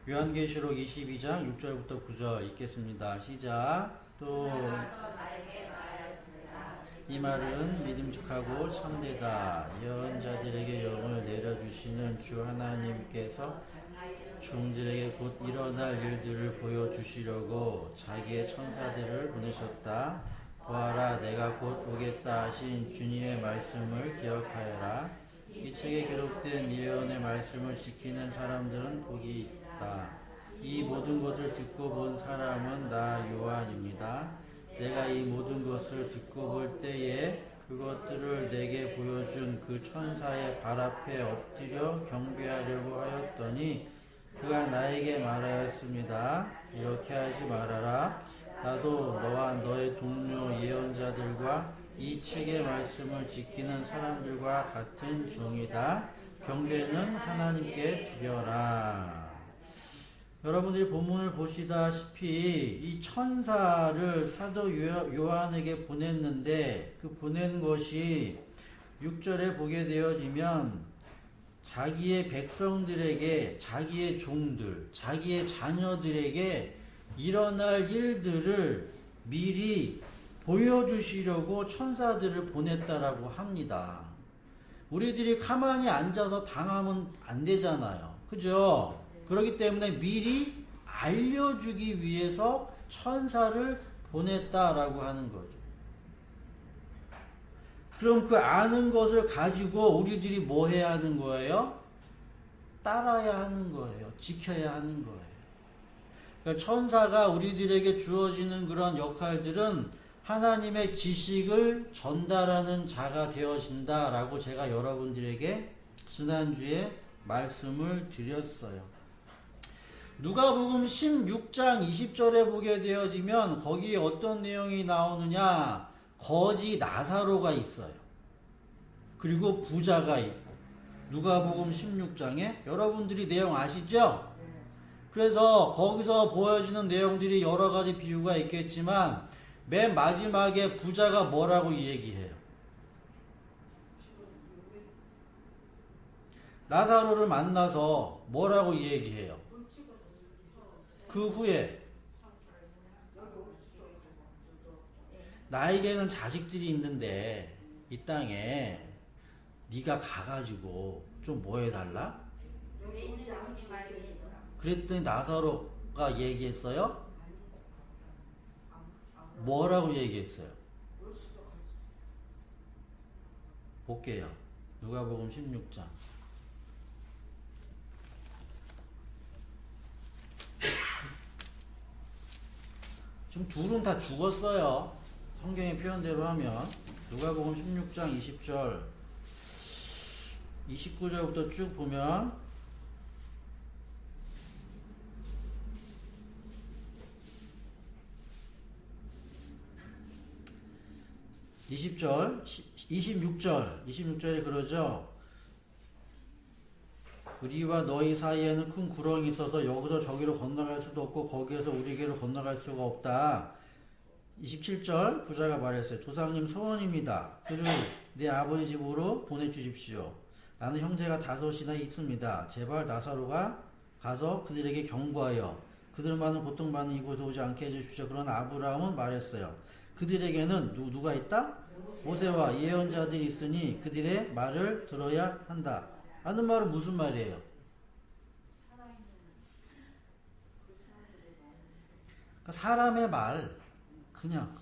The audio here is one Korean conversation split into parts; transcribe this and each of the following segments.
요한계시록 22장 6절부터 9절 읽겠습니다. 시작. 또 이 말은 믿음직하고 참되다. 예언자들에게 영을 내려주시는 주 하나님께서 종들에게 곧 일어날 일들을 보여주시려고 자기의 천사들을 보내셨다. 보아라, 내가 곧 오겠다 하신 주님의 말씀을 기억하여라. 이 책에 기록된 예언의 말씀을 지키는 사람들은 복이 있다. 이 모든 것을 듣고 본 사람은 나 요한입니다. 내가 이 모든 것을 듣고 볼 때에 그것들을 내게 보여준 그 천사의 발 앞에 엎드려 경배하려고 하였더니 그가 나에게 말하였습니다. 이렇게 하지 말아라. 나도 너와 너의 동료 예언자들과 이 책의 말씀을 지키는 사람들과 같은 종이다. 경배는 하나님께 드려라. 여러분들이 본문을 보시다시피 이 천사를 사도 요한에게 보냈는데 그 보낸 것이 6절에 보게 되어지면 자기의 백성들에게, 자기의 종들, 자기의 자녀들에게 일어날 일들을 미리 보여주시려고 천사들을 보냈다라고 합니다. 우리들이 가만히 앉아서 당하면 안 되잖아요. 그죠? 그렇기 때문에 미리 알려주기 위해서 천사를 보냈다라고 하는 거죠. 그럼 그 아는 것을 가지고 우리들이 뭐 해야 하는 거예요? 따라야 하는 거예요. 지켜야 하는 거예요. 그러니까 천사가 우리들에게 주어지는 그런 역할들은 하나님의 지식을 전달하는 자가 되어진다라고 제가 여러분들에게 지난주에 말씀을 드렸어요. 누가복음 16장 20절에 보게 되어지면 거기에 어떤 내용이 나오느냐? 거지 나사로가 있어요. 그리고 부자가 있고. 누가복음 16장에 여러분들이 내용 아시죠? 그래서 거기서 보여지는 내용들이 여러 가지 비유가 있겠지만 맨 마지막에 부자가 뭐라고 얘기해요? 나사로를 만나서 뭐라고 얘기해요? 그 후에 나에게는 자식들이 있는데 이 땅에 네가 가가지고 좀 뭐 해달라? 그랬더니 나사로가 얘기했어요? 뭐라고 얘기했어요? 볼게요. 누가복음 16장. 지금 둘은 다 죽었어요. 성경의 표현대로 하면 누가복음 16장 20절 29절부터 쭉 보면 20절 26절에 그러죠. 우리와 너희 사이에는 큰 구렁이 있어서 여기서 저기로 건너갈 수도 없고 거기에서 우리에게로 건너갈 수가 없다. 27절 부자가 말했어요. 조상님 소원입니다. 그를 내 아버지 집으로 보내주십시오. 나는 형제가 5이나 있습니다. 제발 나사로가 가서 그들에게 경고하여 그들만은 고통받는 이곳에 오지 않게 해주십시오. 그러나 아브라함은 말했어요. 그들에게는 누가 있다? 모세와 예언자들이 있으니 그들의 말을 들어야 한다. 하는 말은 무슨 말이에요? 그러니까 사람의 말, 그냥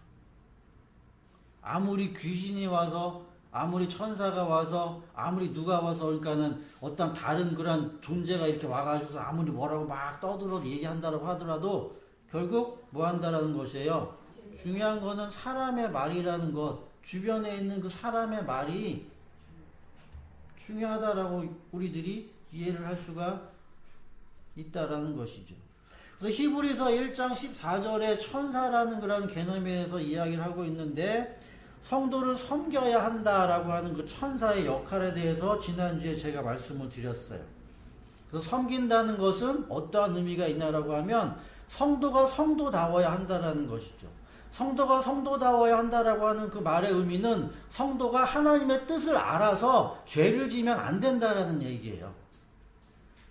아무리 귀신이 와서, 아무리 천사가 와서, 아무리 누가 와서, 그러니까는 어떤 다른 그런 존재가 이렇게 와가지고서 아무리 뭐라고 막 떠들어도 얘기한다고 하더라도 결국 뭐 한다라는 것이에요. 중요한 거는 사람의 말이라는 것, 주변에 있는 그 사람의 말이 중요하다라고 우리들이 이해를 할 수가 있다라는 것이죠. 그래서 히브리서 1장 14절에 천사라는 그런 개념에 대해서 이야기를 하고 있는데 성도를 섬겨야 한다라고 하는 그 천사의 역할에 대해서 지난주에 제가 말씀을 드렸어요. 그래서 섬긴다는 것은 어떠한 의미가 있냐라고 하면 성도가 성도다워야 한다라는 것이죠. 성도가 성도다워야 한다라고 하는 그 말의 의미는 성도가 하나님의 뜻을 알아서 죄를 지면 안 된다라는 얘기예요.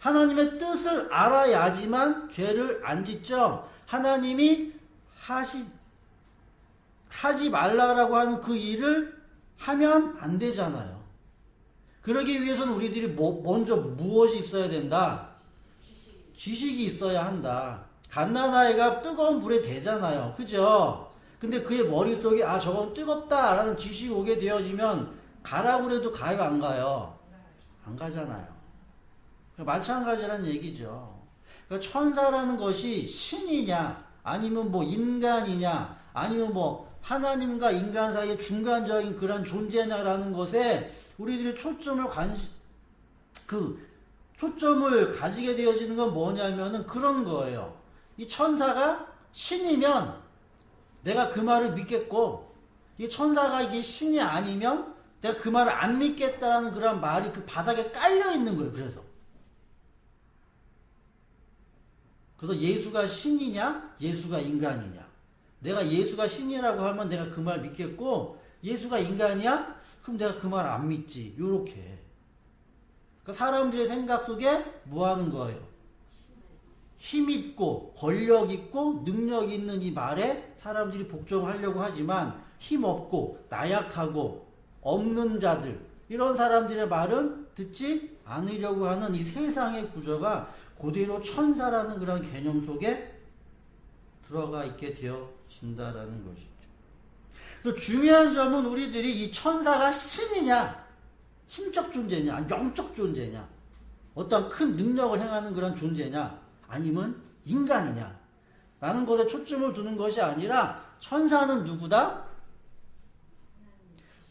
하나님의 뜻을 알아야지만 죄를 안 짓죠. 하나님이 하지 말라라고 하는 그 일을 하면 안 되잖아요. 그러기 위해서는 우리들이 먼저 무엇이 있어야 된다? 지식이 있어야 한다. 갓난아이가 뜨거운 불에 대잖아요. 그죠? 근데 그의 머릿속에 저건 뜨겁다라는 지식이 오게 되어지면 가라고 그래도 가요, 안 가요? 안 가잖아요. 마찬가지라는 얘기죠. 그러니까 천사라는 것이 신이냐 아니면 인간이냐 아니면 하나님과 인간 사이의 중간적인 그런 존재냐라는 것에 우리들이 초점을 가지게 되어지는 건 뭐냐면은 그런 거예요. 이 천사가 신이면 내가 그 말을 믿겠고, 이 천사가 이게 신이 아니면 내가 그 말을 안 믿겠다라는 그런 말이 그 바닥에 깔려 있는 거예요. 그래서 예수가 신이냐, 예수가 인간이냐. 내가 예수가 신이라고 하면 내가 그 말 믿겠고, 예수가 인간이야? 그럼 내가 그 말 안 믿지. 요렇게. 그러니까 사람들의 생각 속에 뭐 하는 거예요? 힘 있고 권력 있고 능력 있는 이 말에 사람들이 복종하려고 하지만 힘 없고 나약하고 없는 자들, 이런 사람들의 말은 듣지 않으려고 하는 이 세상의 구조가 그대로 천사라는 그런 개념 속에 들어가 있게 되어진다라는 것이죠. 그래서 중요한 점은 우리들이 이 천사가 신이냐, 신적 존재냐, 영적 존재냐, 어떤 큰 능력을 행하는 그런 존재냐, 아니면 인간이냐 라는 것에 초점을 두는 것이 아니라 천사는 누구다?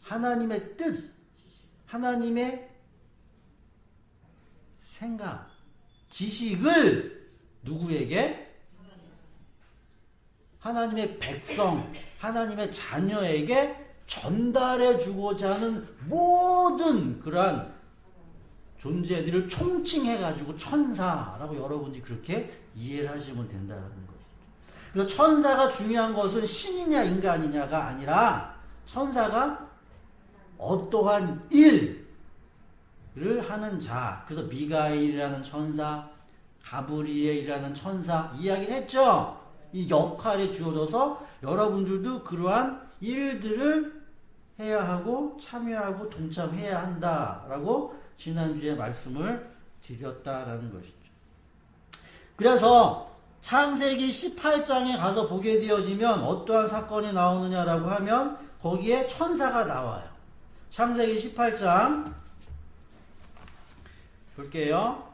하나님의 뜻, 하나님의 생각, 지식을 누구에게? 하나님의 백성, 하나님의 자녀에게 전달해 주고자 하는 모든 그러한 존재들을 총칭해가지고 천사라고 여러분들이 그렇게 이해를 하시면 된다는 것이죠. 그래서 천사가 중요한 것은 신이냐 인간이냐가 아니라 천사가 어떠한 일을 하는 자, 그래서 미가엘이라는 천사, 가브리엘이라는 천사 이야기를 했죠. 이 역할이 주어져서 여러분들도 그러한 일들을 해야 하고 참여하고 동참해야 한다라고 지난주에 말씀을 드렸다라는 것이죠. 그래서 창세기 18장에 가서 보게 되어지면 어떠한 사건이 나오느냐라고 하면 거기에 천사가 나와요. 창세기 18장 볼게요.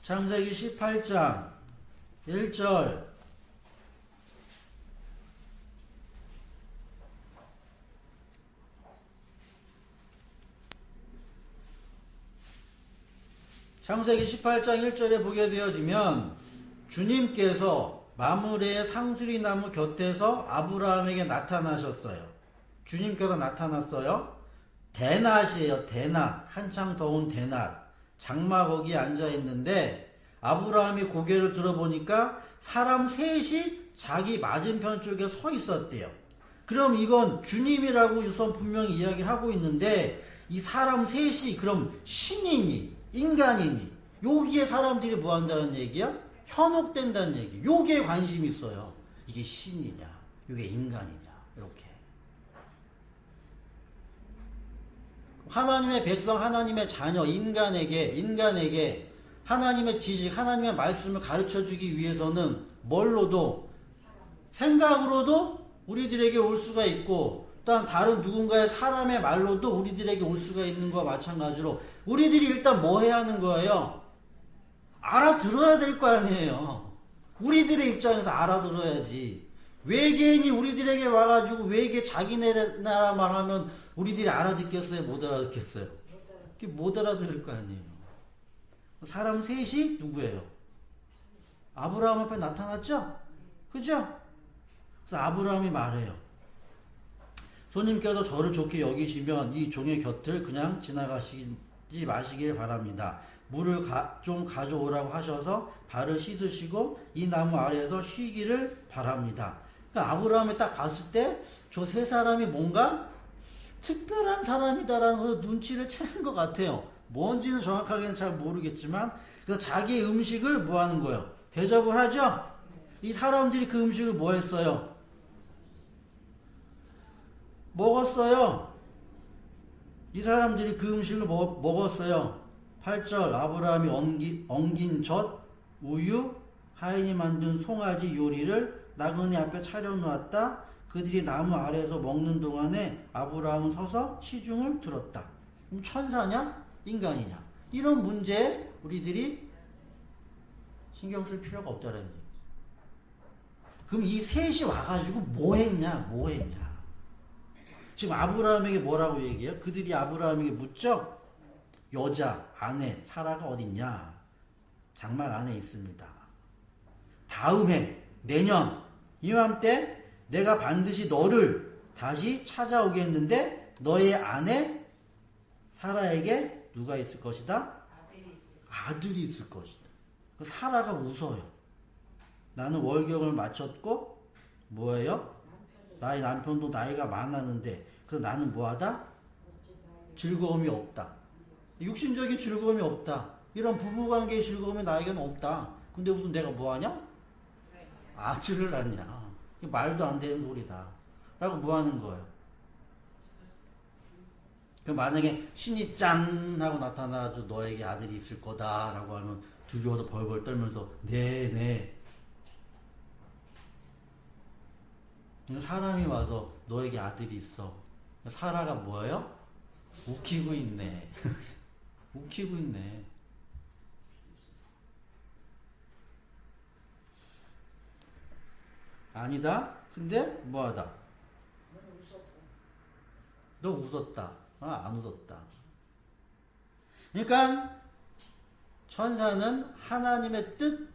창세기 18장 1절 창세기 18장 1절에 보게 되어지면 주님께서 마므레의 상수리나무 곁에서 아브라함에게 나타나셨어요. 주님께서 나타났어요. 대낮이에요. 대낮. 한창 더운 대낮. 장마 거기에 앉아있는데 아브라함이 고개를 들어보니까 사람 셋이 자기 맞은편 쪽에 서 있었대요. 그럼 이건 주님이라고 우선 분명히 이야기를 하고 있는데 이 사람 셋이 그럼 신이니 인간이니 여기에 사람들이 뭐 한다는 얘기야? 현혹된다는 얘기. 여기에 관심이 있어요. 이게 신이냐 이게 인간이냐 이렇게. 하나님의 백성, 하나님의 자녀, 인간에게 하나님의 지식, 하나님의 말씀을 가르쳐주기 위해서는 뭘로도, 생각으로도 우리들에게 올 수가 있고, 또한 다른 누군가의 사람의 말로도 우리들에게 올 수가 있는 것과 마찬가지로 우리들이 일단 뭐 해야 하는 거예요? 알아들어야 될 거 아니에요. 우리들의 입장에서 알아들어야지. 외계인이 우리들에게 와가지고 외계 자기네 나라 말하면 우리들이 알아듣겠어요? 못 알아듣겠어요? 못 알아들을 거 아니에요. 사람 셋이 누구예요? 아브라함 앞에 나타났죠? 그죠? 그래서 아브라함이 말해요. 손님께서 저를 좋게 여기시면 이 종의 곁을 그냥 지나가시지 마시길 바랍니다. 물을 좀 가져오라고 하셔서 발을 씻으시고 이 나무 아래에서 쉬기를 바랍니다. 그러니까 아브라함이 딱 봤을 때 저 세 사람이 뭔가 특별한 사람이다라는 것을 눈치를 채는 것 같아요. 뭔지는 정확하게는 잘 모르겠지만, 그래서 자기의 음식을 뭐 하는 거예요? 대접을 하죠? 이 사람들이 그 음식을 뭐 했어요? 먹었어요. 이 사람들이 그 음식을 먹었어요. 8절 아브라함이 엉긴 젖, 우유, 하인이 만든 송아지 요리를 나그네 앞에 차려놓았다. 그들이 나무 아래에서 먹는 동안에 아브라함은 서서 시중을 들었다. 그럼 천사냐? 인간이냐? 이런 문제에 우리들이 신경 쓸 필요가 없다는 얘기. 그럼 이 셋이 와가지고 뭐 했냐? 지금 아브라함에게 뭐라고 얘기해요? 그들이 아브라함에게 묻죠? 여자, 아내, 사라가 어딨냐? 장막 안에 있습니다. 다음해, 내년, 이맘때 내가 반드시 너를 다시 찾아오겠는데 너의 아내 사라에게 누가 있을 것이다? 아들이 있을 것이다. 사라가 웃어요. 나는 월경을 마쳤고 뭐예요? 나의 남편도 나이가 많았는데 그래서 나는 뭐하다? 즐거움이 없다. 육신적인 즐거움이 없다. 이런 부부관계의 즐거움이 나에게는 없다. 근데 무슨 내가 뭐하냐? 아들을 낳냐. 말도 안 되는 소리다. 라고 뭐 하는 거예요? 그럼 만약에 신이 짠 하고 나타나가지고 너에게 아들이 있을 거다 라고 하면 두려워서 벌벌 떨면서 네. 사람이 와서 너에게 아들이 있어. 사라가 뭐예요? 웃기고 있네. 웃기고 있네. 아니다? 근데 뭐하다? 너 웃었다. 안 웃었다. 그러니까 천사는 하나님의 뜻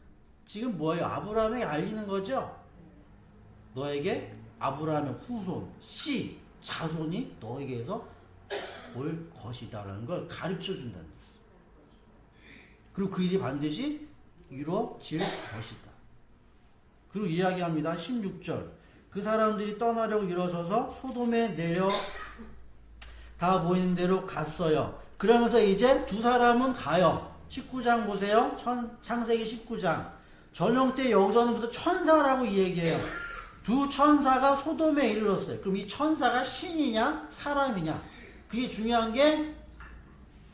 지금 뭐예요? 아브라함에게 알리는 거죠? 너에게 아브라함의 후손, 씨, 자손이 너에게서 올 것이다라는 걸 가르쳐 준다는 거예요. 그리고 그 일이 반드시 이루어질 것이다. 그리고 이야기합니다. 16절. 그 사람들이 떠나려고 일어서서 소돔에 내려 다 보이는 대로 갔어요. 그러면서 이제 두 사람은 가요. 19장 보세요. 창세기 19장. 저녁 때 여기서는 무슨 천사라고 얘기해요. 두 천사가 소돔에 이르렀어요. 그럼 이 천사가 신이냐 사람이냐? 그게 중요한 게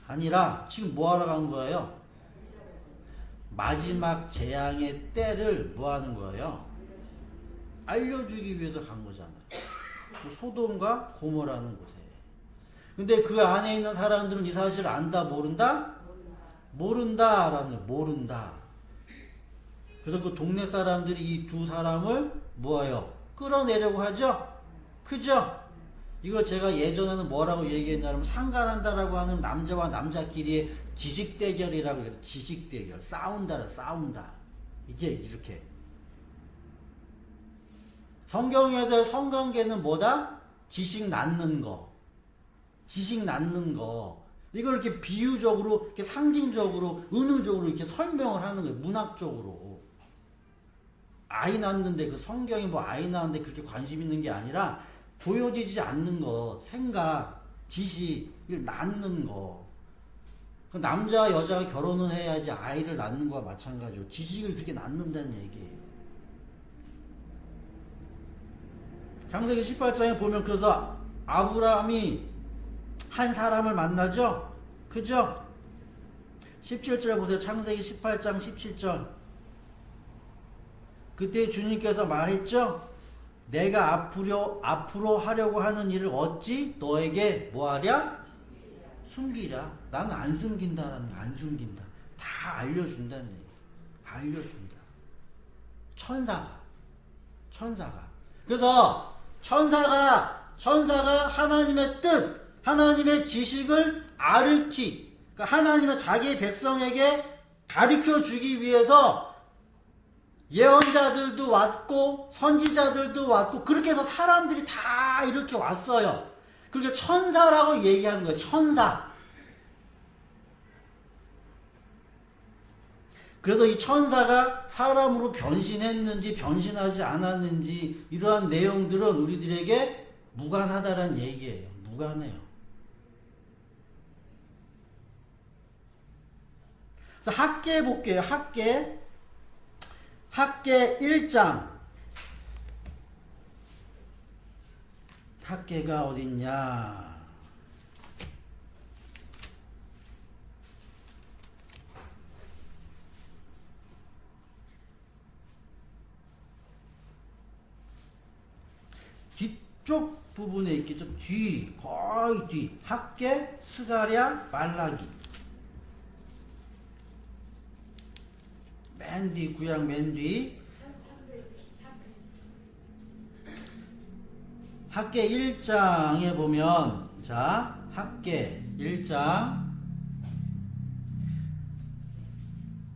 아니라 지금 뭐하러 간 거예요? 마지막 재앙의 때를 뭐하는 거예요? 알려주기 위해서 간 거잖아요. 소돔과 고모라는 곳에. 근데 그 안에 있는 사람들은 이 사실을 안다 모른다? 모른다. 그래서 그 동네 사람들이 이 두 사람을 뭐예요? 끌어내려고 하죠? 그죠? 이거 제가 예전에는 뭐라고 얘기했냐면 상관한다라고 하는 남자와 남자끼리의 지식대결이라고 해서 지식대결. 싸운다. 이게 이렇게. 성경에서 성관계는 뭐다? 지식 낳는 거. 이걸 이렇게 비유적으로, 이렇게 상징적으로, 은유적으로 이렇게 설명을 하는 거예요. 문학적으로. 아이 낳는데 그 성경이 뭐 아이 낳는데 그렇게 관심 있는 게 아니라 보여지지 않는 거, 생각, 지식을 낳는 거. 그 남자 여자가 결혼을 해야지 아이를 낳는 거와 마찬가지로 지식을 그렇게 낳는다는 얘기예요. 창세기 18장에 보면 그래서 아브라함이 한 사람을 만나죠? 그죠? 17절 보세요. 창세기 18장 17절. 그때 주님께서 말했죠? 내가 앞으로 하려고 하는 일을 어찌 너에게 뭐하랴? 숨기랴. 나는 안 숨긴다라는 거. 안 숨긴다. 다 알려준다는 얘기. 알려준다. 천사가. 그래서 천사가 하나님의 뜻, 하나님의 지식을 그러니까 하나님의 자기 백성에게 가르쳐 주기 위해서 예언자들도 왔고 선지자들도 왔고 그렇게 해서 사람들이 다 이렇게 왔어요. 그렇게 천사라고 얘기하는 거예요. 천사. 그래서 이 천사가 사람으로 변신했는지 변신하지 않았는지 이러한 내용들은 우리들에게 무관하다는 얘기예요. 무관해요. 그래서 학계 볼게요. 학계 1장. 학계가 어딨냐? 뒤쪽 부분에 있겠죠. 뒤, 거의 뒤. 학계, 스가랴, 말라기. 맨 뒤, 구약 맨 뒤. 학계 1장에 보면, 자, 학계 1장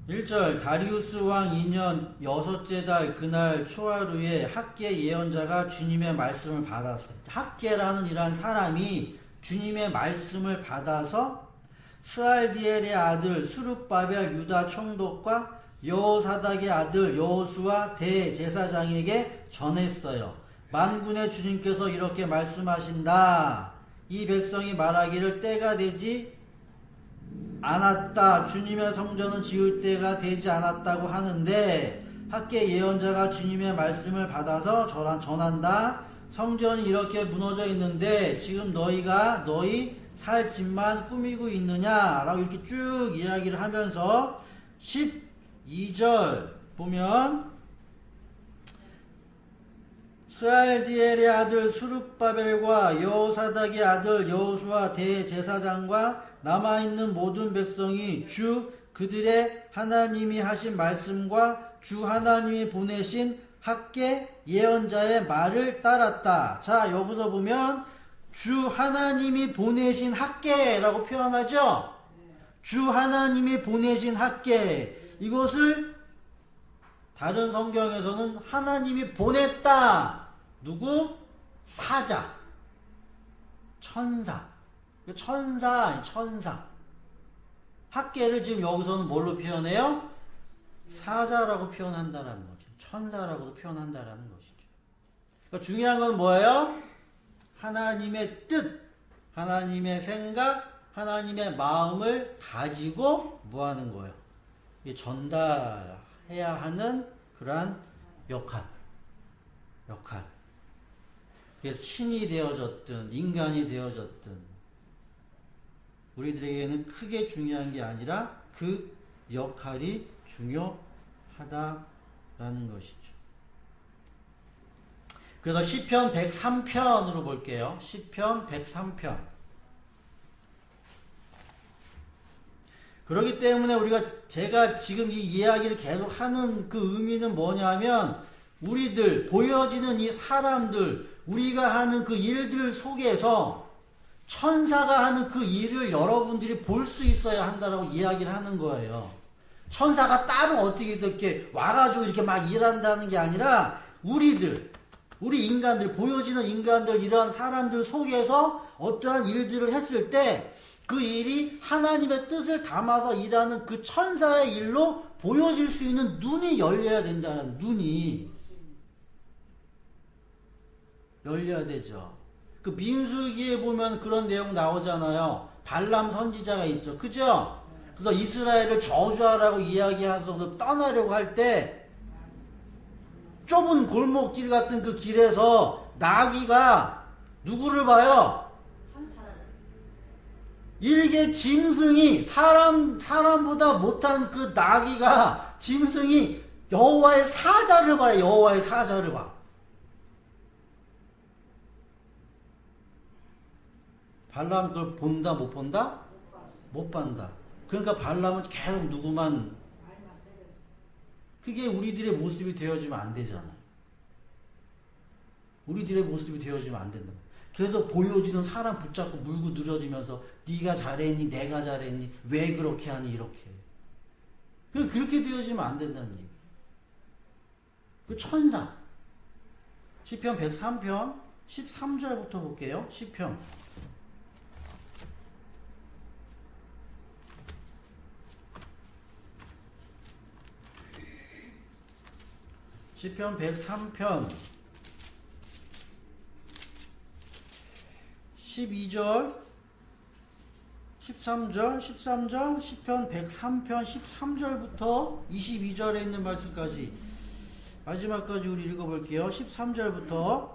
1절 다리우스 왕 2년 여섯째 달 그날 초하루에 학계 예언자가 주님의 말씀을 받았어. 학계라는 이러한 사람이 주님의 말씀을 받아서 스알디엘의 아들 수룹바벨 유다 총독과 여호사닥의 아들 여호수아 대제사장에게 전했어요. 만군의 주님께서 이렇게 말씀하신다. 이 백성이 말하기를 때가 되지 않았다. 주님의 성전은 지을 때가 되지 않았다고 하는데 학계 예언자가 주님의 말씀을 받아서 전한다. 성전이 이렇게 무너져 있는데 지금 너희 살 집만 꾸미고 있느냐 라고 이렇게 쭉 이야기를 하면서 12절 보면 스알디엘의 아들 수룹바벨과 여호사닥의 아들 여호수아 대제사장과 남아있는 모든 백성이 주 그들의 하나님이 하신 말씀과 주 하나님이 보내신 학계 예언자의 말을 따랐다. 자, 여기서 보면 주 하나님이 보내신 학계라고 표현하죠. 주 하나님이 보내신 학계. 이것을 다른 성경에서는 하나님이 보냈다. 누구? 사자. 천사. 천사. 학계를 지금 여기서는 뭘로 표현해요? 사자라고 표현한다라는 거죠. 천사라고도 표현한다라는 것이죠. 그러니까 중요한 건 뭐예요? 하나님의 뜻, 하나님의 생각, 하나님의 마음을 가지고 뭐 하는 거예요? 전달해야 하는 그러한 역할. 그래서 신이 되어졌든 인간이 되어졌든 우리들에게는 크게 중요한 게 아니라 그 역할이 중요하다라는 것이죠. 그래서 시편 103편으로 볼게요. 시편 103편. 그렇기 때문에 제가 지금 이 이야기를 계속 하는 그 의미는 뭐냐면 우리들 보여지는 이 사람들 우리가 하는 그 일들 속에서 천사가 하는 그 일을 여러분들이 볼 수 있어야 한다라고 이야기를 하는 거예요. 천사가 따로 어떻게 이렇게 와가지고 이렇게 막 일한다는 게 아니라 우리 인간들, 보여지는 인간들, 이러한 사람들 속에서 어떠한 일들을 했을 때 그 일이 하나님의 뜻을 담아서 일하는 그 천사의 일로 보여질 수 있는 눈이 열려야 된다는, 눈이 열려야 되죠. 그 민수기에 보면 그런 내용 나오잖아요. 발람 선지자가 있죠. 그죠? 그래서 이스라엘을 저주하라고 이야기하면서 떠나려고 할 때 좁은 골목길 같은 그 길에서 나귀가 누구를 봐요? 일개 짐승이 사람보다 못한 그 나귀가 짐승이 여호와의 사자를 봐요. 여호와의 사자를 봐. 발람 그걸 본다 못 본다? 못 본다. 그러니까 발람은 계속 누구만, 그게 우리들의 모습이 되어지면 안 되잖아요. 우리들의 모습이 되어지면 안 된다. 그래서 보여지는 사람 붙잡고 물고 늘어지면서 네가 잘했니? 내가 잘했니? 왜 그렇게 하니? 이렇게. 그렇게 되어지면 안 된다는 얘기. 그 천사. 시편 103편 13절부터 볼게요. 시편. 시편 103편 12절, 13절, 10편 103편 13절부터 22절에 있는 말씀까지 마지막까지 우리 읽어볼게요. 13절부터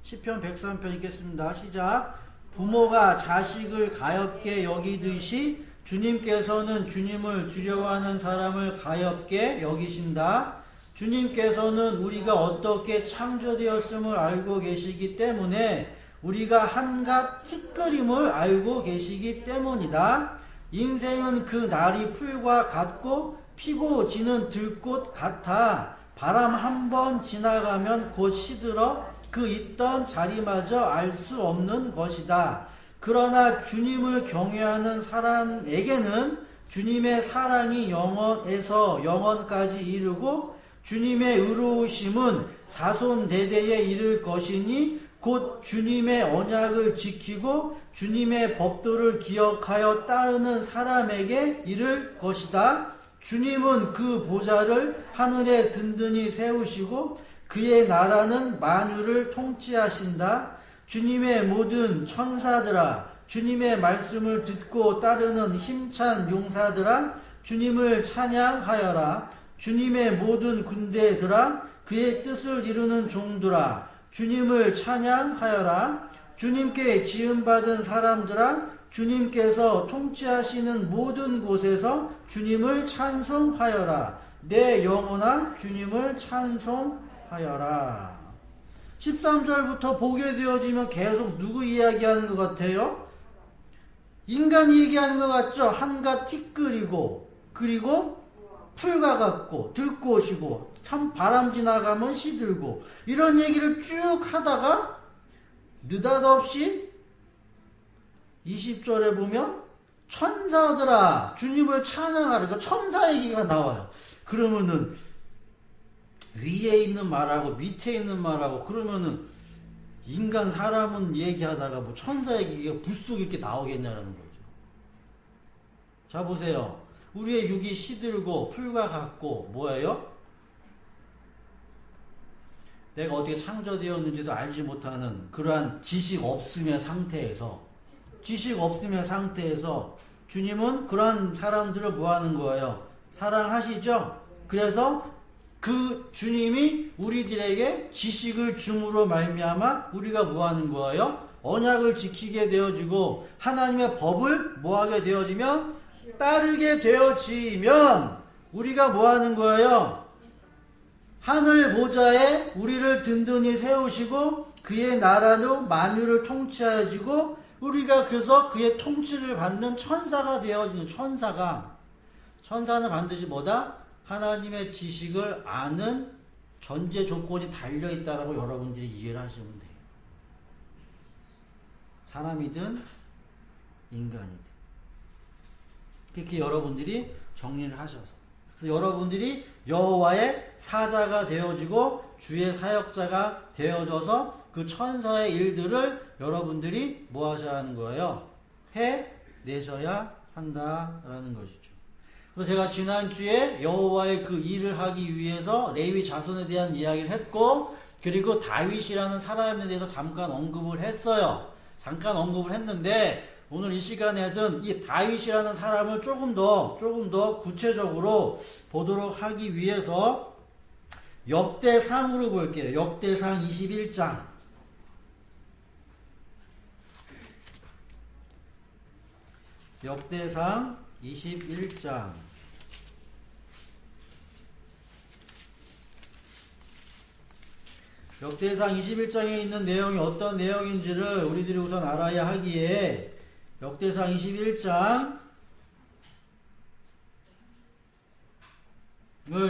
10편 103편 읽겠습니다. 시작. 부모가 자식을 가엾게 여기듯이 주님께서는 주님을 두려워하는 사람을 가엾게 여기신다. 주님께서는 우리가 어떻게 창조되었음을 알고 계시기 때문에 우리가 한갓 티끌임을 알고 계시기 때문이다. 인생은 그 날이 풀과 같고 피고 지는 들꽃 같아 바람 한 번 지나가면 곧 시들어 그 있던 자리마저 알 수 없는 것이다. 그러나 주님을 경외하는 사람에게는 주님의 사랑이 영원에서 영원까지 이르고 주님의 의로우심은 자손대대에 이를 것이니 곧 주님의 언약을 지키고 주님의 법도를 기억하여 따르는 사람에게 이를 것이다. 주님은 그 보좌를 하늘에 든든히 세우시고 그의 나라는 만유를 통치하신다. 주님의 모든 천사들아, 주님의 말씀을 듣고 따르는 힘찬 용사들아, 주님을 찬양하여라. 주님의 모든 군대들아, 그의 뜻을 이루는 종들아, 주님을 찬양하여라. 주님께 지음받은 사람들아, 주님께서 통치하시는 모든 곳에서 주님을 찬송하여라. 내 영혼아 주님을 찬송하여라. 13절부터 보게 되어지면 계속 누구 이야기하는 것 같아요? 인간이 얘기하는 것 같죠? 한갓 티끌이고 그리고 풀과 같고 들꽃이고 참 바람 지나가면 시들고 이런 얘기를 쭉 하다가 느닷없이 20절에 보면 천사들아 주님을 찬양하라. 그러니까 천사 얘기가 나와요. 그러면은 위에 있는 말하고 밑에 있는 말하고 그러면은 인간 사람은 얘기하다가 뭐 천사 얘기가 불쑥 이렇게 나오겠냐라는 거죠. 자 보세요. 우리의 육이 시들고 풀과 같고 뭐예요? 내가 어떻게 창조되었는지도 알지 못하는 그러한 지식 없음의 상태에서 주님은 그러한 사람들을 뭐 하는 거예요? 사랑하시죠? 그래서 그 주님이 우리들에게 지식을 줌으로 말미암아 우리가 뭐 하는 거예요? 언약을 지키게 되어지고 하나님의 법을 뭐 하게 되어지면 따르게 되어지면 우리가 뭐 하는 거예요? 하늘 보좌에 우리를 든든히 세우시고 그의 나라도 만유를 통치하여지고 우리가 그래서 그의 통치를 받는 천사가 되어지는 천사는 반드시 뭐다? 하나님의 지식을 아는 전제 조건이 달려있다라고 여러분들이 이해를 하시면 돼요. 사람이든 인간이든. 그렇게 여러분들이 정리를 하셔서. 그래서 여러분들이 여호와의 사자가 되어지고 주의 사역자가 되어져서 그 천사의 일들을 여러분들이 뭐 하셔야 하는 거예요? 해내셔야 한다라는 것이죠. 그래서 제가 지난주에 여호와의 그 일을 하기 위해서 레위 자손에 대한 이야기를 했고 그리고 다윗이라는 사람에 대해서 잠깐 언급을 했어요. 잠깐 언급을 했는데 오늘 이 시간에는 이 다윗이라는 사람을 조금 더 구체적으로 보도록 하기 위해서 역대상으로 볼게요. 역대상 21장. 역대상 21장. 역대상 21장에 있는 내용이 어떤 내용인지를 우리들이 우선 알아야 하기에 역대상 21장을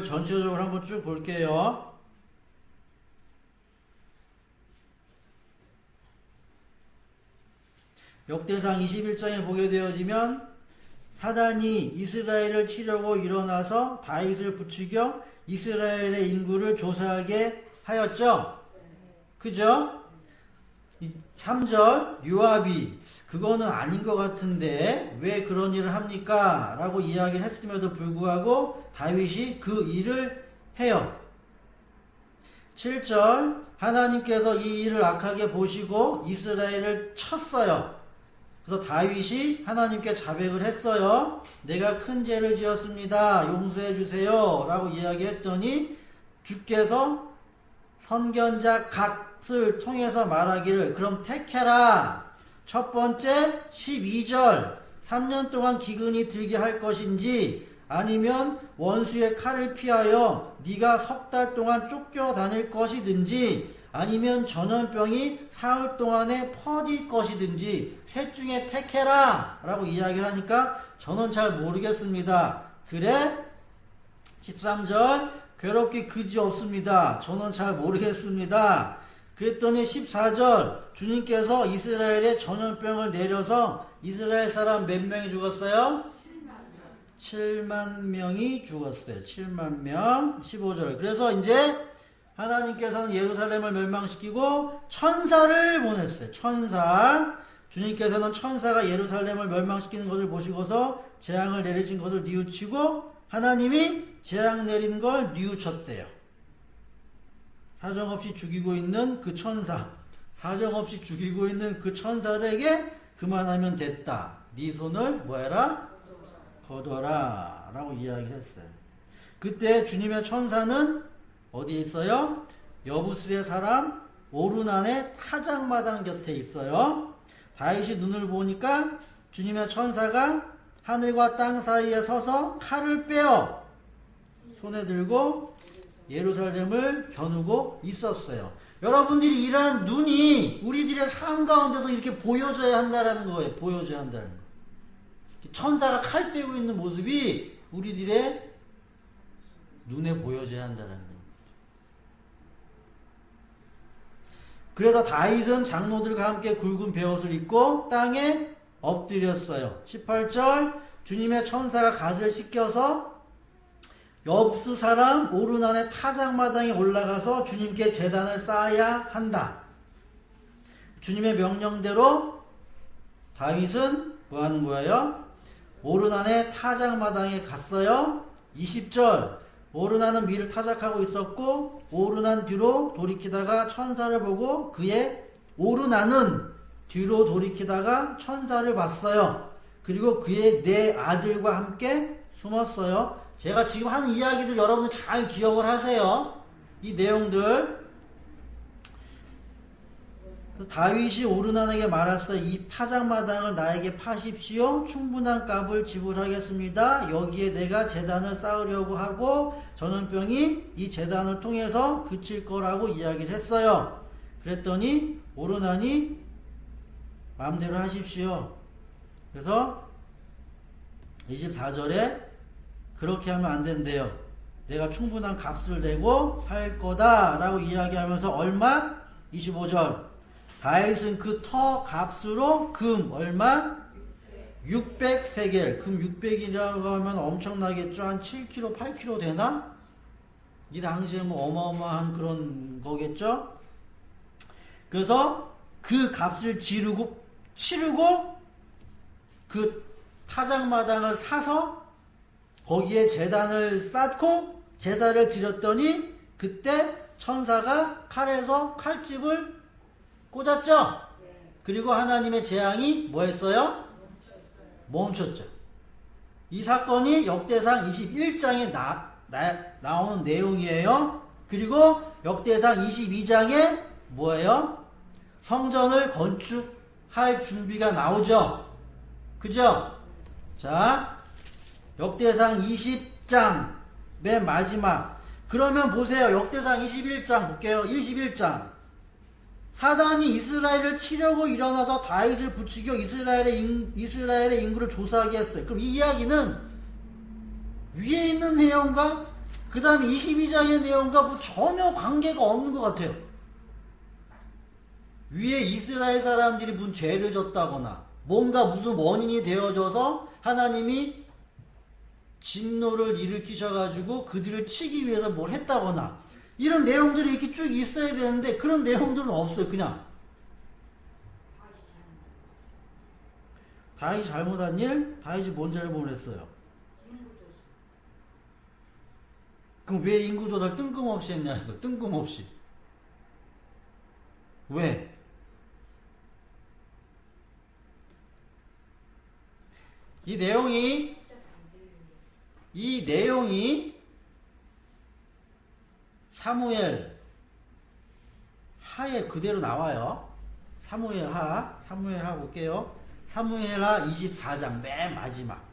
전체적으로 한번 쭉 볼게요. 역대상 21장에 보게 되어지면 사단이 이스라엘을 치려고 일어나서 다윗을 부추겨 이스라엘의 인구를 조사하게 하였죠. 그죠? 3절 요압이 그거는 아닌 것 같은데 왜 그런 일을 합니까? 라고 이야기를 했음에도 불구하고 다윗이 그 일을 해요. 7절 하나님께서 이 일을 악하게 보시고 이스라엘을 쳤어요. 그래서 다윗이 하나님께 자백을 했어요. 내가 큰 죄를 지었습니다. 용서해 주세요. 라고 이야기했더니 주께서 선견자 갓을 통해서 말하기를 그럼 택해라. 첫 번째 12절 3년 동안 기근이 들게 할 것인지 아니면 원수의 칼을 피하여 네가 석 달 동안 쫓겨다닐 것이든지 아니면 전염병이 사흘 동안에 퍼질 것이든지 셋 중에 택해라 라고 이야기를 하니까 저는 잘 모르겠습니다. 그래? 13절 괴롭기 그지없습니다. 저는 잘 모르겠습니다. 그랬더니 14절 주님께서 이스라엘에 전염병을 내려서 이스라엘 사람 몇 명이 죽었어요? 7만 명이 죽었어요. 7만 명. 15절 그래서 이제 하나님께서는 예루살렘을 멸망시키고 천사를 보냈어요. 천사. 주님께서는 천사가 예루살렘을 멸망시키는 것을 보시고서 재앙을 내리신 것을 뉘우치고 하나님이 재앙 내린 걸 뉘우쳤대요. 사정없이 죽이고 있는 그 천사, 사정없이 죽이고 있는 그 천사에게 그만하면 됐다. 네 손을 뭐해라? 거둬라 라고 이야기를 했어요. 그때 주님의 천사는 어디에 있어요? 여부스의 사람 오르난의 타작마당 곁에 있어요. 다윗이 눈을 보니까 주님의 천사가 하늘과 땅 사이에 서서 칼을 빼어 손에 들고 예루살렘을 겨누고 있었어요. 여러분들이 이러한 눈이 우리들의 삶 가운데서 이렇게 보여져야 한다는 거예요. 보여져야 한다는 거. 천사가 칼 빼고 있는 모습이 우리들의 눈에 보여져야 한다는 거예요. 그래서 다윗은 장로들과 함께 굵은 베옷을 입고 땅에 엎드렸어요. 18절 주님의 천사가 갓을 씻겨서 여부스 사람 오르난의 타작마당에 올라가서 주님께 제단을 쌓아야 한다. 주님의 명령대로 다윗은 뭐 하는 거예요? 오르난의 타작마당에 갔어요. 20절 오르난은 밀을 타작하고 있었고 오르난 뒤로 돌이키다가 천사를 보고 그의 오르난은 뒤로 돌이키다가 천사를 봤어요. 그리고 그의 네 아들과 함께 숨었어요. 제가 지금 하는 이야기들 여러분들 잘 기억을 하세요. 이 내용들. 다윗이 오르난에게 말했어요. 이 타작마당을 나에게 파십시오. 충분한 값을 지불하겠습니다. 여기에 내가 제단을 쌓으려고 하고 전염병이 이 제단을 통해서 그칠 거라고 이야기를 했어요. 그랬더니 오르난이 마음대로 하십시오. 그래서 24절에 그렇게 하면 안 된대요. 내가 충분한 값을 내고 살 거다 라고 이야기하면서 얼마? 25절 다윗은 그 터 값으로 금 얼마? 600세겔. 금 600이라고 하면 엄청나겠죠. 한 7kg, 8kg 되나? 이 당시에 뭐 어마어마한 그런 거겠죠. 그래서 그 값을 치르고 그 타작마당을 사서 거기에 제단을 쌓고 제사를 드렸더니 그때 천사가 칼에서 칼집을 꽂았죠? 그리고 하나님의 재앙이 뭐 했어요? 멈췄죠. 이 사건이 역대상 21장에 나오는 내용이에요. 그리고 역대상 22장에 뭐예요? 성전을 건축할 준비가 나오죠. 그죠? 자, 역대상 20장 맨 마지막. 그러면 보세요. 역대상 21장 볼게요. 21장. 사단이 이스라엘을 치려고 일어나서 다윗을 부추겨 이스라엘의 인구를 조사하게 했어요. 그럼 이 이야기는 위에 있는 내용과 그 다음에 22장의 내용과 뭐 전혀 관계가 없는 것 같아요. 위에 이스라엘 사람들이 무슨 죄를 졌다거나 뭔가 무슨 원인이 되어져서 하나님이 진노를 일으키셔가지고 그들을 치기 위해서 뭘 했다거나 이런 내용들이 이렇게 쭉 있어야 되는데 그런 내용들은 없어요. 그냥 다윗이 잘못한 일? 다윗이 뭔 잘못을 했어요? 그럼 왜 인구조사를 뜬금없이 했냐 이거 뜬금없이 왜? 이 내용이 사무엘 하에 그대로 나와요. 사무엘 하 볼게요. 사무엘 하 24장 맨 마지막.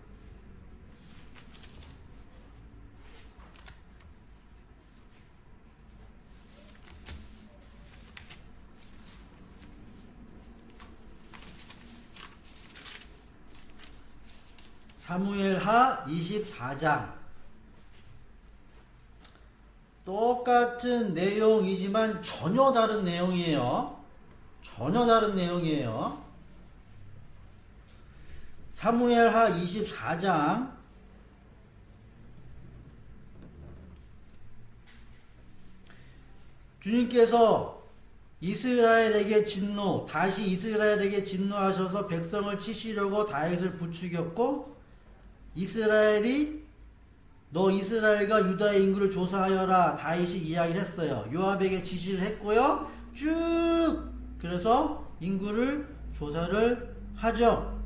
사무엘 하 24장. 똑같은 내용이지만 전혀 다른 내용이에요. 전혀 다른 내용이에요. 사무엘 하 24장. 주님께서 이스라엘에게 다시 이스라엘에게 진노하셔서 백성을 치시려고 다윗을 부추겼고, 이스라엘이 너 이스라엘과 유다의 인구를 조사하여라 다윗이 이야기를 했어요. 요압에게 지시를 했고요. 쭉 그래서 인구를 조사를 하죠.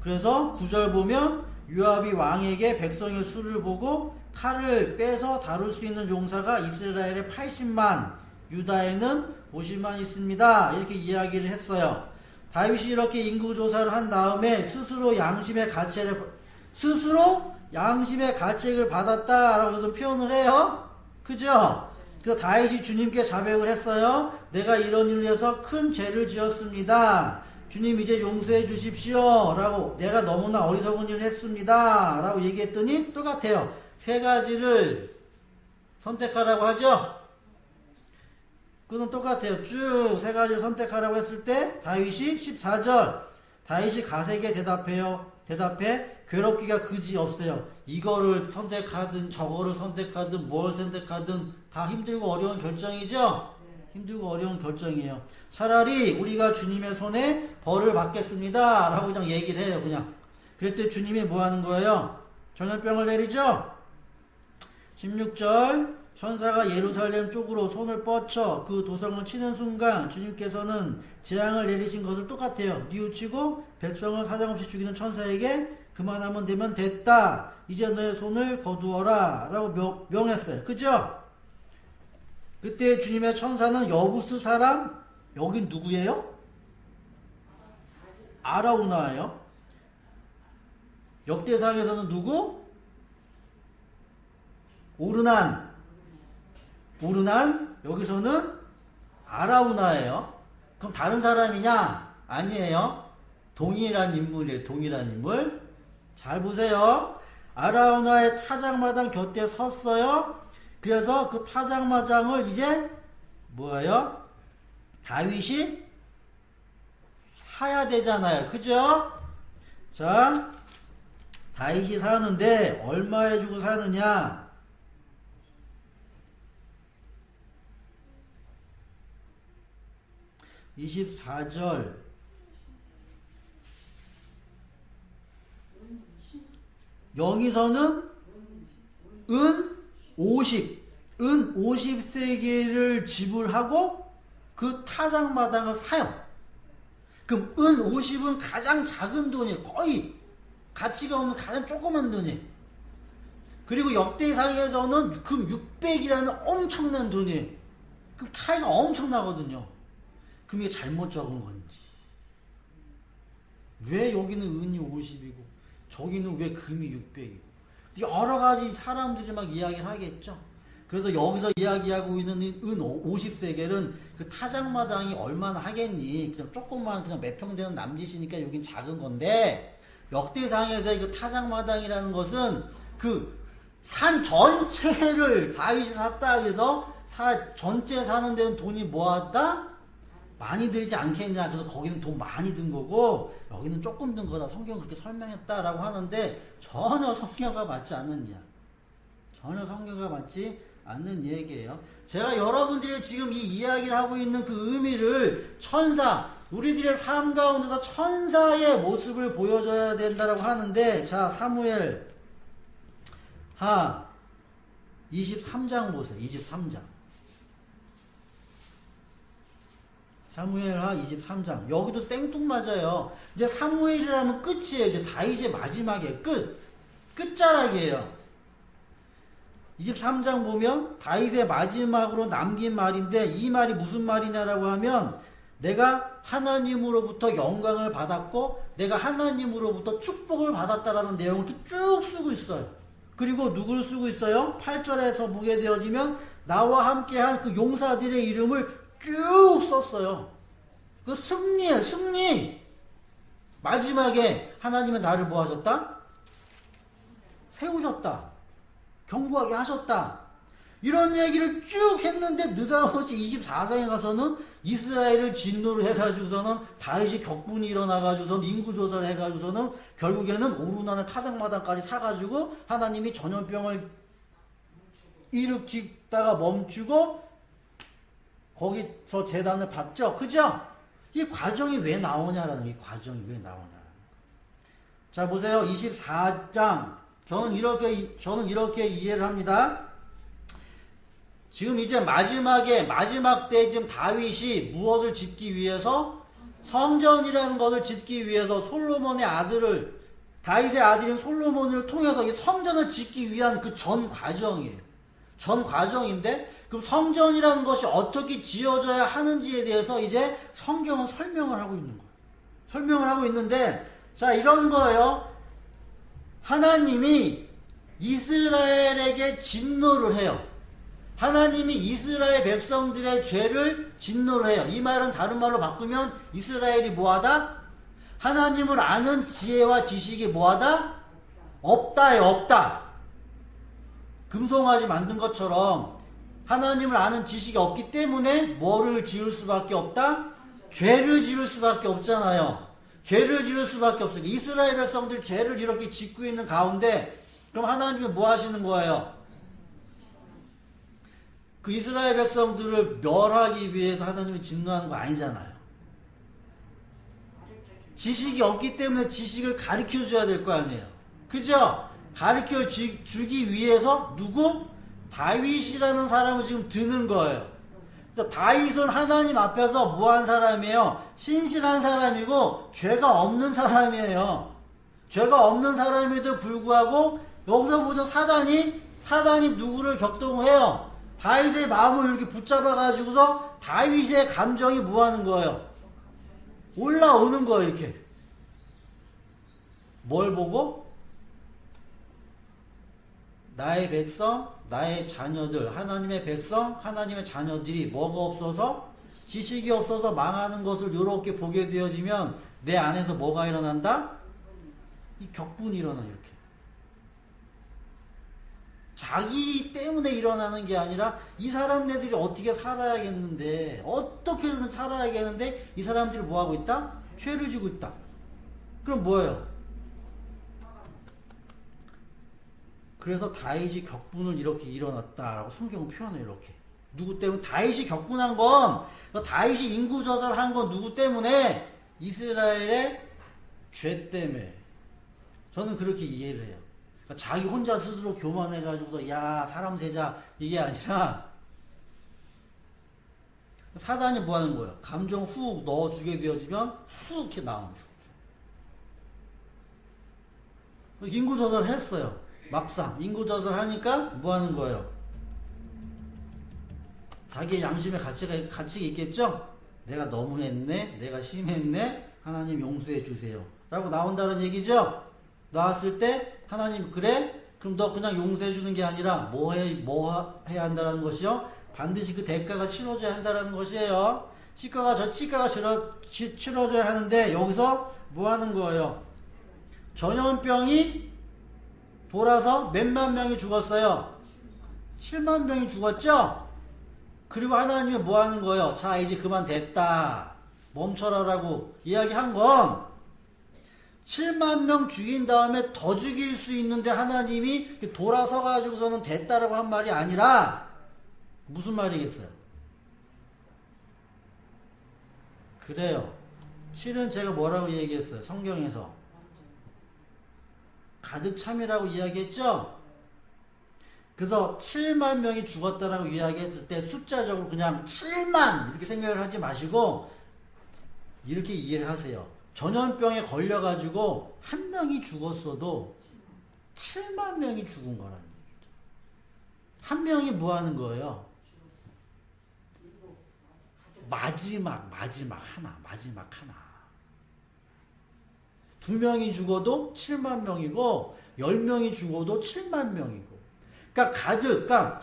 그래서 9절 보면 요압이 왕에게 백성의 수를 보고 칼을 빼서 다룰 수 있는 용사가 이스라엘에 80만, 유다에는 50만 있습니다. 이렇게 이야기를 했어요. 다윗이 이렇게 인구 조사를 한 다음에 스스로 양심의 가책을 받았다라고 해서 표현을 해요. 그죠? 그 다윗이 주님께 자백을 했어요. 내가 이런 일을 해서 큰 죄를 지었습니다. 주님 이제 용서해 주십시오 라고, 내가 너무나 어리석은 일을 했습니다 라고 얘기했더니 똑같아요. 세 가지를 선택하라고 하죠. 그건 똑같아요. 쭉 세 가지를 선택하라고 했을 때 다윗이 14절 다윗이 가세게 대답해 괴롭기가 그지 없어요. 이거를 선택하든 저거를 선택하든 뭘 선택하든 다 힘들고 어려운 결정이죠. 힘들고 어려운 결정이에요. 차라리 우리가 주님의 손에 벌을 받겠습니다 라고 그냥 얘기를 해요. 그냥 그랬더니 주님이 뭐 하는 거예요? 전염병을 내리죠. 16절 천사가 예루살렘 쪽으로 손을 뻗쳐 그 도성을 치는 순간 주님께서는 재앙을 내리신 것을 똑같아요. 뉘우치고 백성을 사정없이 죽이는 천사에게 그만하면 되면 됐다. 이제 너의 손을 거두어라 라고 명했어요. 그죠? 그때 주님의 천사는 여부스 사람, 여긴 누구예요? 아라우나예요. 역대상에서는 누구? 오르난, 여기서는 아라우나예요. 그럼 다른 사람이냐? 아니에요. 동일한 인물이에요. 동일한 인물. 잘 보세요. 아라우나의 타작마당 곁에 섰어요. 그래서 그 타작마당을 이제 뭐예요? 다윗이 사야 되잖아요. 그죠? 자, 다윗이 사는데 얼마에 주고 사느냐? 24절 여기서는 은 50세겔을 지불하고 그 타작마당을 사요. 그럼 은 50은 가장 작은 돈이에요. 거의 가치가 없는 가장 조그만 돈이에요. 그리고 역대상에서는 금 600이라는 엄청난 돈이에요. 그럼 차이가 엄청나거든요. 그럼 이게 잘못 적은 건지, 왜 여기는 은이 50이고 저기는 왜 금이 600이고, 여러 가지 사람들이 막 이야기를 하겠죠. 그래서 여기서 이야기하고 있는 은 50세겔은 그 타작마당이 얼마나 하겠니? 그냥 조금만 그냥 몇 평 되는 남짓이니까 여긴 작은 건데, 역대상에서의 그 타작마당이라는 것은 그 산 전체를 다윗이 샀다. 그래서 전체 사는 데는 돈이 뭐하다? 많이 들지 않겠냐. 그래서 거기는 돈 많이 든 거고 여기는 조금 든 거다. 성경은 그렇게 설명했다라고 하는데 전혀 성경과 맞지 않는 이야. 전혀 성경과 맞지 않는 얘기예요. 제가 여러분들이 지금 이 이야기를 하고 있는 그 의미를 우리들의 삶 가운데서 천사의 모습을 보여줘야 된다라고 하는데, 자, 사무엘 하 23장 보세요. 23장. 사무엘하 23장. 여기도 생뚱맞아요. 이제 사무엘이라면 끝이에요. 이제 다윗의 마지막에 끝자락이에요. 23장 보면 다윗의 마지막으로 남긴 말인데 이 말이 무슨 말이냐라고 하면 내가 하나님으로부터 영광을 받았고 내가 하나님으로부터 축복을 받았다라는 내용을 쭉 쓰고 있어요. 그리고 누구를 쓰고 있어요? 8절에서 보게 되어지면 나와 함께한 그 용사들의 이름을 쭉 썼어요. 그 승리예요. 승리. 마지막에 하나님은 나를 뭐 하셨다? 세우셨다. 견고하게 하셨다. 이런 얘기를 쭉 했는데 느닷없이 24장에 가서는 이스라엘을 진노를 해가지고서는 다윗이 격분이 일어나가지고서는 인구조사를 해가지고서는 결국에는 오르나는 타작마당까지 사가지고 하나님이 전염병을 일으키다가 멈추고 거기서 재단을 받죠. 그죠? 이 과정이 왜 나오냐라는 이 과정이 왜 나오냐라는 거. 자 보세요. 24장 저는 이렇게 이해를 합니다. 지금 이제 마지막 때 지금 다윗이 무엇을 짓기 위해서 성전이라는 것을 짓기 위해서 솔로몬의 아들을 다윗의 아들인 솔로몬을 통해서 이 성전을 짓기 위한 그 전 과정이에요. 전 과정인데 그럼 성전이라는 것이 어떻게 지어져야 하는지에 대해서 이제 성경은 설명을 하고 있는 거예요. 설명을 하고 있는데 자 이런 거예요. 하나님이 이스라엘에게 진노를 해요. 하나님이 이스라엘 백성들의 죄를 진노를 해요. 이 말은 다른 말로 바꾸면 이스라엘이 뭐하다? 하나님을 아는 지혜와 지식이 뭐하다? 없다예요. 없다. 금송아지 만든 것처럼 하나님을 아는 지식이 없기 때문에 뭐를 지을 수밖에 없다? 죄를 지을 수밖에 없잖아요. 죄를 지을 수밖에 없어요. 이스라엘 백성들이 죄를 이렇게 짓고 있는 가운데 그럼 하나님이 뭐 하시는 거예요? 그 이스라엘 백성들을 멸하기 위해서 하나님이 진노하는 거 아니잖아요. 지식이 없기 때문에 지식을 가르쳐 줘야 될 거 아니에요. 그죠? 가르쳐 주기 위해서 누구? 다윗이라는 사람을 지금 드는 거예요. 다윗은 하나님 앞에서 뭐한 사람이에요? 신실한 사람이고 죄가 없는 사람이에요. 죄가 없는 사람에도 불구하고 여기서 보죠. 사단이 누구를 격동해요? 다윗의 마음을 이렇게 붙잡아 가지고서 다윗의 감정이 뭐하는 거예요? 올라오는 거예요. 이렇게 뭘 보고? 나의 백성, 나의 자녀들, 하나님의 백성, 하나님의 자녀들이 뭐가 없어서? 지식이 없어서 망하는 것을 이렇게 보게 되어지면 내 안에서 뭐가 일어난다? 이 격분이 일어나. 이렇게 자기 때문에 일어나는 게 아니라 이 사람네들이 어떻게 살아야겠는데 어떻게든 살아야겠는데 이 사람들이 뭐하고 있다? 죄를 지고 있다. 그럼 뭐예요? 그래서 다윗이 격분을 이렇게 일어났다라고 성경은 표현해요. 이렇게 누구 때문에? 다윗이 격분한 건 다윗이 인구조사를 한 건 누구 때문에? 이스라엘의 죄 때문에. 저는 그렇게 이해를 해요. 그러니까 자기 혼자 스스로 교만해가지고서 야 사람 세자 이게 아니라 사단이 뭐 하는 거예요? 감정 훅 넣어주게 되어지면 훅 이렇게 나오는 거예요. 인구조사를 했어요. 막상 인구조사를 하니까 뭐 하는 거예요? 자기의 양심의 가치가 있겠죠? 내가 너무했네, 내가 심했네, 하나님 용서해 주세요 라고 나온다는 얘기죠. 나왔을 때 하나님 그래? 그럼 너 그냥 용서해 주는 게 아니라 뭐 해야 한다는 것이요? 반드시 그 대가가 치러져야 한다는 것이에요. 치과가 치러져야 하는데 여기서 뭐 하는 거예요? 전염병이 돌아서 몇만 명이 죽었어요? 7만 명이 죽었죠? 그리고 하나님이 뭐 하는 거예요? 자 이제 그만 됐다 멈춰라라고 이야기한 건 7만 명 죽인 다음에 더 죽일 수 있는데 하나님이 돌아서 가지고서는 됐다라고 한 말이 아니라 무슨 말이겠어요? 그래요. 7은 제가 뭐라고 얘기했어요? 성경에서 가득 참이라고 이야기했죠? 그래서 7만 명이 죽었다라고 이야기했을 때 숫자적으로 그냥 7만 이렇게 생각을 하지 마시고 이렇게 이해를 하세요. 전염병에 걸려가지고 한 명이 죽었어도 7만 명이 죽은 거라는 얘기죠. 한 명이 뭐 하는 거예요? 마지막 하나. 두 명이 죽어도 7만 명이고 10명이 죽어도 7만 명이고. 그러니까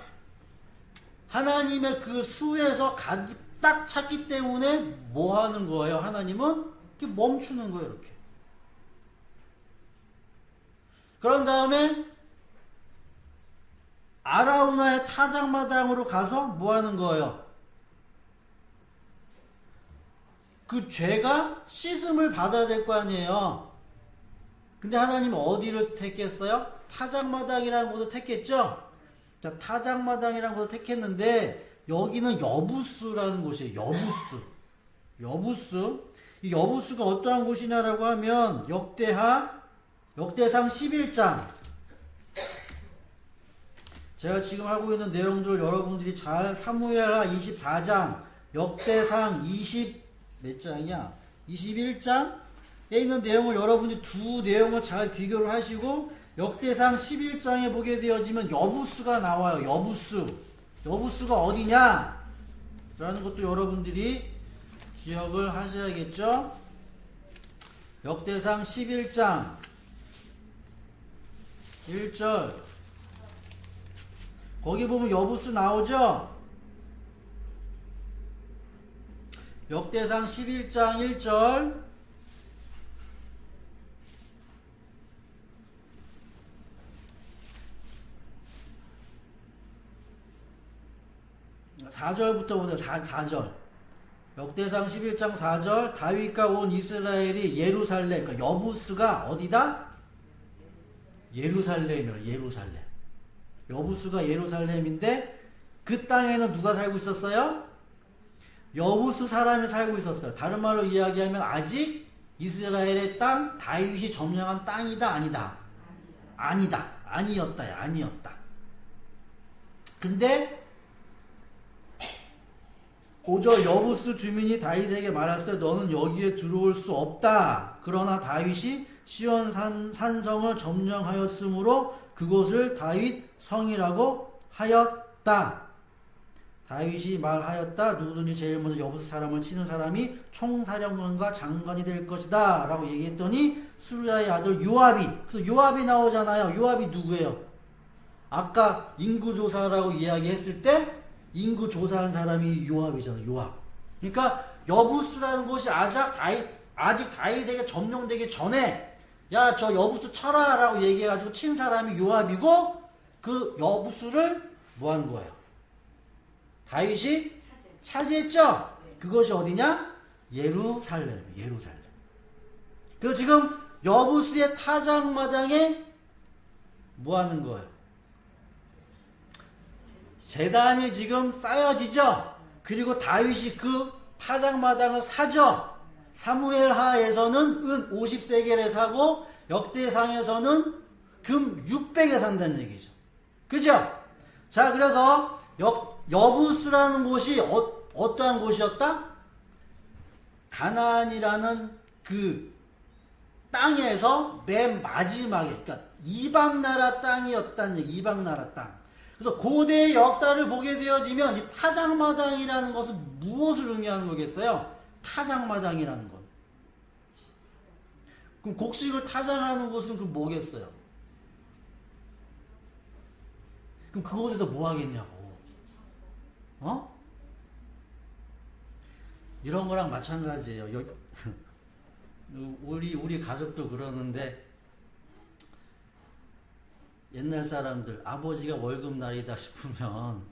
하나님의 그 수에서 가득 딱 찼기 때문에 뭐 하는 거예요? 하나님은 이렇게 멈추는 거예요, 이렇게. 그런 다음에 아라우나의 타작마당으로 가서 뭐 하는 거예요? 그 죄가 씻음을 받아야 될 거 아니에요. 근데 하나님은 어디를 택했어요? 타작마당이라는 곳을 택했죠? 자, 타작마당이라는 곳을 택했는데 여기는 여부스라는 곳이에요. 여부스. 이 여부스가 어떠한 곳이냐라고 하면 역대상 11장. 제가 지금 하고 있는 내용들 여러분들이 잘 사무엘하 24장, 역대상 몇 장이야? 21장에 있는 내용을 여러분들이 두 내용을 잘 비교를 하시고 역대상 11장에 보게 되어지면 여부스가 나와요. 여부스가 어디냐? 라는 것도 여러분들이 기억을 하셔야겠죠? 역대상 11장 1절 거기 보면 여부스 나오죠? 역대상 11장 1절 4절부터 보세요. 4절. 역대상 11장 4절 다윗과 온 이스라엘이 예루살렘, 그러니까 여부스가 어디다? 예루살렘. 여부스가 예루살렘인데 그 땅에는 누가 살고 있었어요? 여부스 사람이 살고 있었어요. 다른 말로 이야기하면 아직 이스라엘의 땅, 다윗이 점령한 땅이다, 아니다? 아니었다. 근데 5절 여부스 주민이 다윗에게 말했을 때 너는 여기에 들어올 수 없다. 그러나 다윗이 시온 산성을 점령하였으므로 그곳을 다윗 성이라고 하였다. 다윗이 말하였다. 누구든지 제일 먼저 여부스 사람을 치는 사람이 총사령관과 장관이 될 것이다. 라고 얘기했더니 수르야의 아들 요압이. 그래서 요압이 나오잖아요. 요압이 누구예요? 아까 인구조사라고 이야기했을 때 인구조사한 사람이 요압이잖아요. 요압. 그러니까 여부스라는 곳이 아직 다윗에게 점령되기 전에 야, 저 여부스 쳐라 라고 얘기해가지고 친 사람이 요압이고 그 여부스를 뭐 하는 거예요? 다윗이 차지했죠? 그것이 어디냐? 예루살렘. 그리고 지금 여부스의 타작마당에 뭐 하는 거예요? 제단이 지금 쌓여지죠? 그리고 다윗이 그 타작마당을 사죠? 사무엘하에서는 은 50세겔에 사고 역대상에서는 금 600에 산다는 얘기죠. 그죠? 자, 그래서 여부스라는 곳이 어떠한 곳이었다? 가나안이라는 그 땅에서 맨 마지막에, 그러니까 이방나라 땅이었다는 얘기, 이방나라 땅. 그래서 고대의 역사를 보게 되어지면 이 타작마당이라는 것은 무엇을 의미하는 거겠어요? 타작마당이라는 것. 그럼 곡식을 타작하는 곳은 그럼 뭐겠어요? 그럼 그곳에서 뭐 하겠냐고. 이런 거랑 마찬가지예요. 우리 가족도 그러는데 옛날 사람들 아버지가 월급날이다 싶으면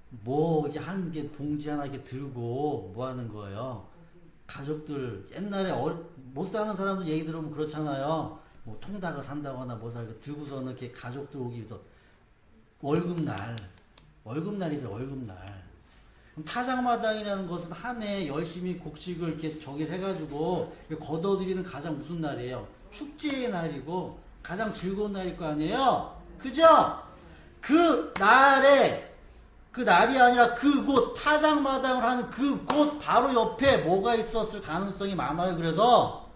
뭐 한 개 봉지 하나 이렇게 들고 뭐 하는 거예요? 가족들 옛날에 못 사는 사람들 얘기 들으면 그렇잖아요. 뭐 통닭을 산다거나 뭐 살고 들고서는 이렇게 가족들 오기 위해서 월급날이죠. 월급날. 타작마당이라는 것은 한 해 열심히 곡식을 이렇게 저기를 해가지고 걷어들이는 가장 무슨 날이에요? 축제의 날이고 가장 즐거운 날일 거 아니에요? 그죠? 그 날에 그 날이 아니라 그곳 타작마당을 하는 그곳 바로 옆에 뭐가 있었을 가능성이 많아요. 그래서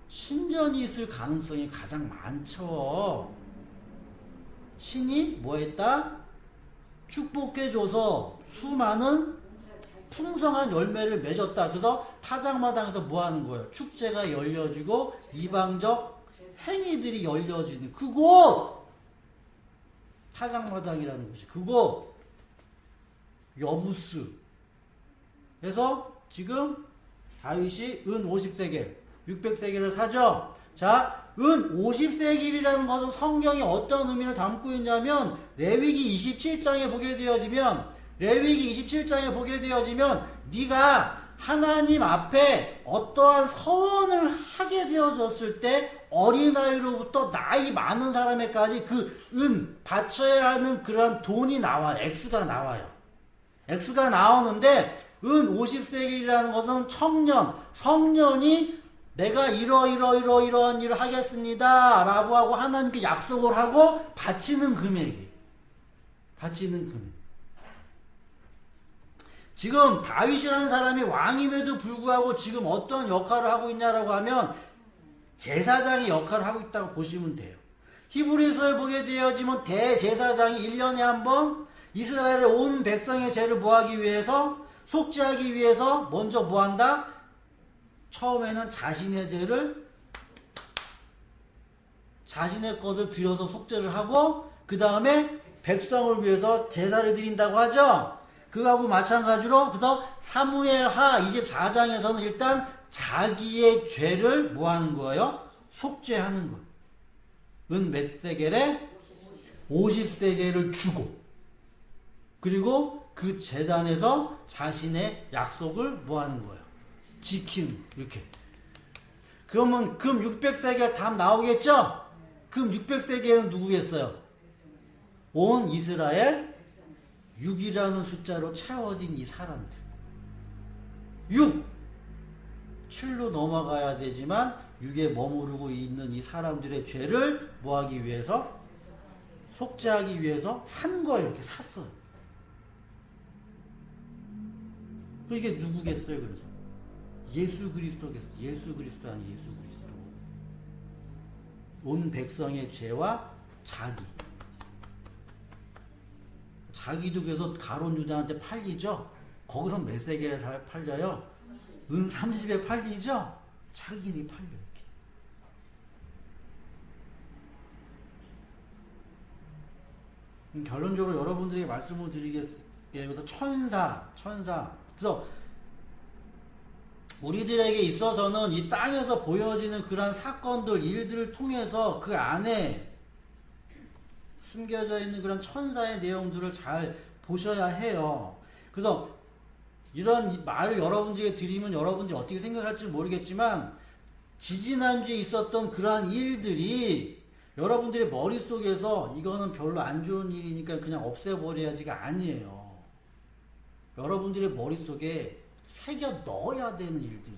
신전이 있을 가능성이 가장 많죠. 신이 뭐 했다? 축복해줘서 수많은 풍성한 열매를 맺었다. 그래서 타작마당에서 뭐 하는 거예요? 축제가 열려지고 이방적 행위들이 열려지는 그곳! 타작마당이라는 곳이 그곳! 여부스. 그래서 지금 다윗이 은 50세겔, 600세겔을 사죠. 자, 은 50세겔이라는 것은 성경이 어떤 의미를 담고 있냐면 레위기 27장에 보게 되어지면 네가 하나님 앞에 어떠한 서원을 하게 되어졌을 때 어린아이로부터 나이 많은 사람에까지 그 은 바쳐야 하는 그런 돈이 나와요. X가 나와요. X가 나오는데 은 50세겔이라는 것은 청년, 성년이 내가 이러한 일을 하겠습니다 라고 하고 하나님께 약속을 하고 바치는 금액이 바치는 금액. 지금 다윗이라는 사람이 왕임에도 불구하고 지금 어떤 역할을 하고 있냐라고 하면 제사장의 역할을 하고 있다고 보시면 돼요. 히브리서에 보게 되어지면 대제사장이 1년에 한 번 이스라엘의 온 백성의 죄를 뭐하기 위해서 속죄하기 위해서 먼저 뭐한다? 처음에는 자신의 죄를 자신의 것을 들여서 속죄를 하고 그 다음에 백성을 위해서 제사를 드린다고 하죠. 그거하고 마찬가지로 그래서 사무엘하 24장에서는 일단 자기의 죄를 뭐 하는 거예요? 속죄하는 거예요. 은 몇 세겔에? 50세겔을 주고 그리고 그 제단에서 자신의 약속을 뭐 하는 거예요? 지키는 이렇게. 그러면 금 600세겔 답 나오겠죠? 금 600세겔은 누구겠어요? 온 이스라엘 6이라는 숫자로 채워진 이 사람들. 6! 7로 넘어가야 되지만 6에 머무르고 있는 이 사람들의 죄를 뭐하기 위해서? 속죄하기 위해서 산 거예요. 이렇게 샀어요. 이게 누구겠어요? 그래서 예수 그리스도겠어요. 예수 그리스도 아니 예수 그리스도. 온 백성의 죄와 자기도 그래서 가룟 유다한테 팔리죠. 거기서 몇 세겔에 팔려요? 은 30에 팔리죠. 자기들이 팔려 이렇게. 결론적으로 여러분들에게 말씀을 드리겠습니다. 천사. 그래서 우리들에게 있어서는 이 땅에서 보여지는 그러한 사건들, 일들을 통해서 그 안에 숨겨져 있는 그런 천사의 내용들을 잘 보셔야 해요. 그래서 이런 말을 여러분들에게 드리면 여러분들이 어떻게 생각할지 모르겠지만 지지난주에 있었던 그러한 일들이 여러분들의 머릿속에서 이거는 별로 안 좋은 일이니까 그냥 없애버려야지가 아니에요. 여러분들의 머릿속에 새겨 넣어야 되는 일들이.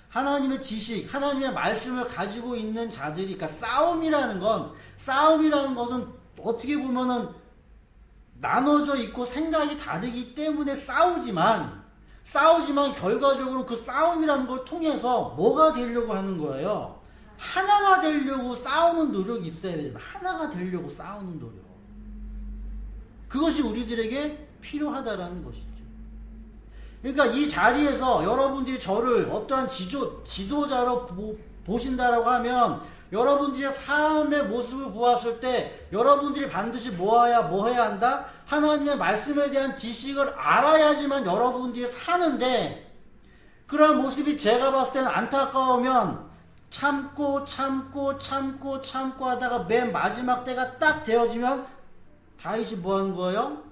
하나님의 지식, 하나님의 말씀을 가지고 있는 자들이, 그러니까 싸움이라는 것은 어떻게 보면은 나눠져 있고 생각이 다르기 때문에 싸우지만 결과적으로 그 싸움이라는 걸 통해서 뭐가 되려고 하는 거예요? 하나가 되려고 싸우는 노력이 있어야 되잖아. 하나가 되려고 싸우는 노력. 그것이 우리들에게 필요하다라는 것이죠. 그러니까 이 자리에서 여러분들이 저를 어떠한 지도자로 보신다라고 하면 여러분들의 삶의 모습을 보았을 때 여러분들이 반드시 뭐 해야 한다? 하나님의 말씀에 대한 지식을 알아야지만 여러분들이 사는데 그런 모습이 제가 봤을 때는 안타까우면 참고 하다가 맨 마지막 때가 딱 되어지면 다윗이 뭐 하는 거예요?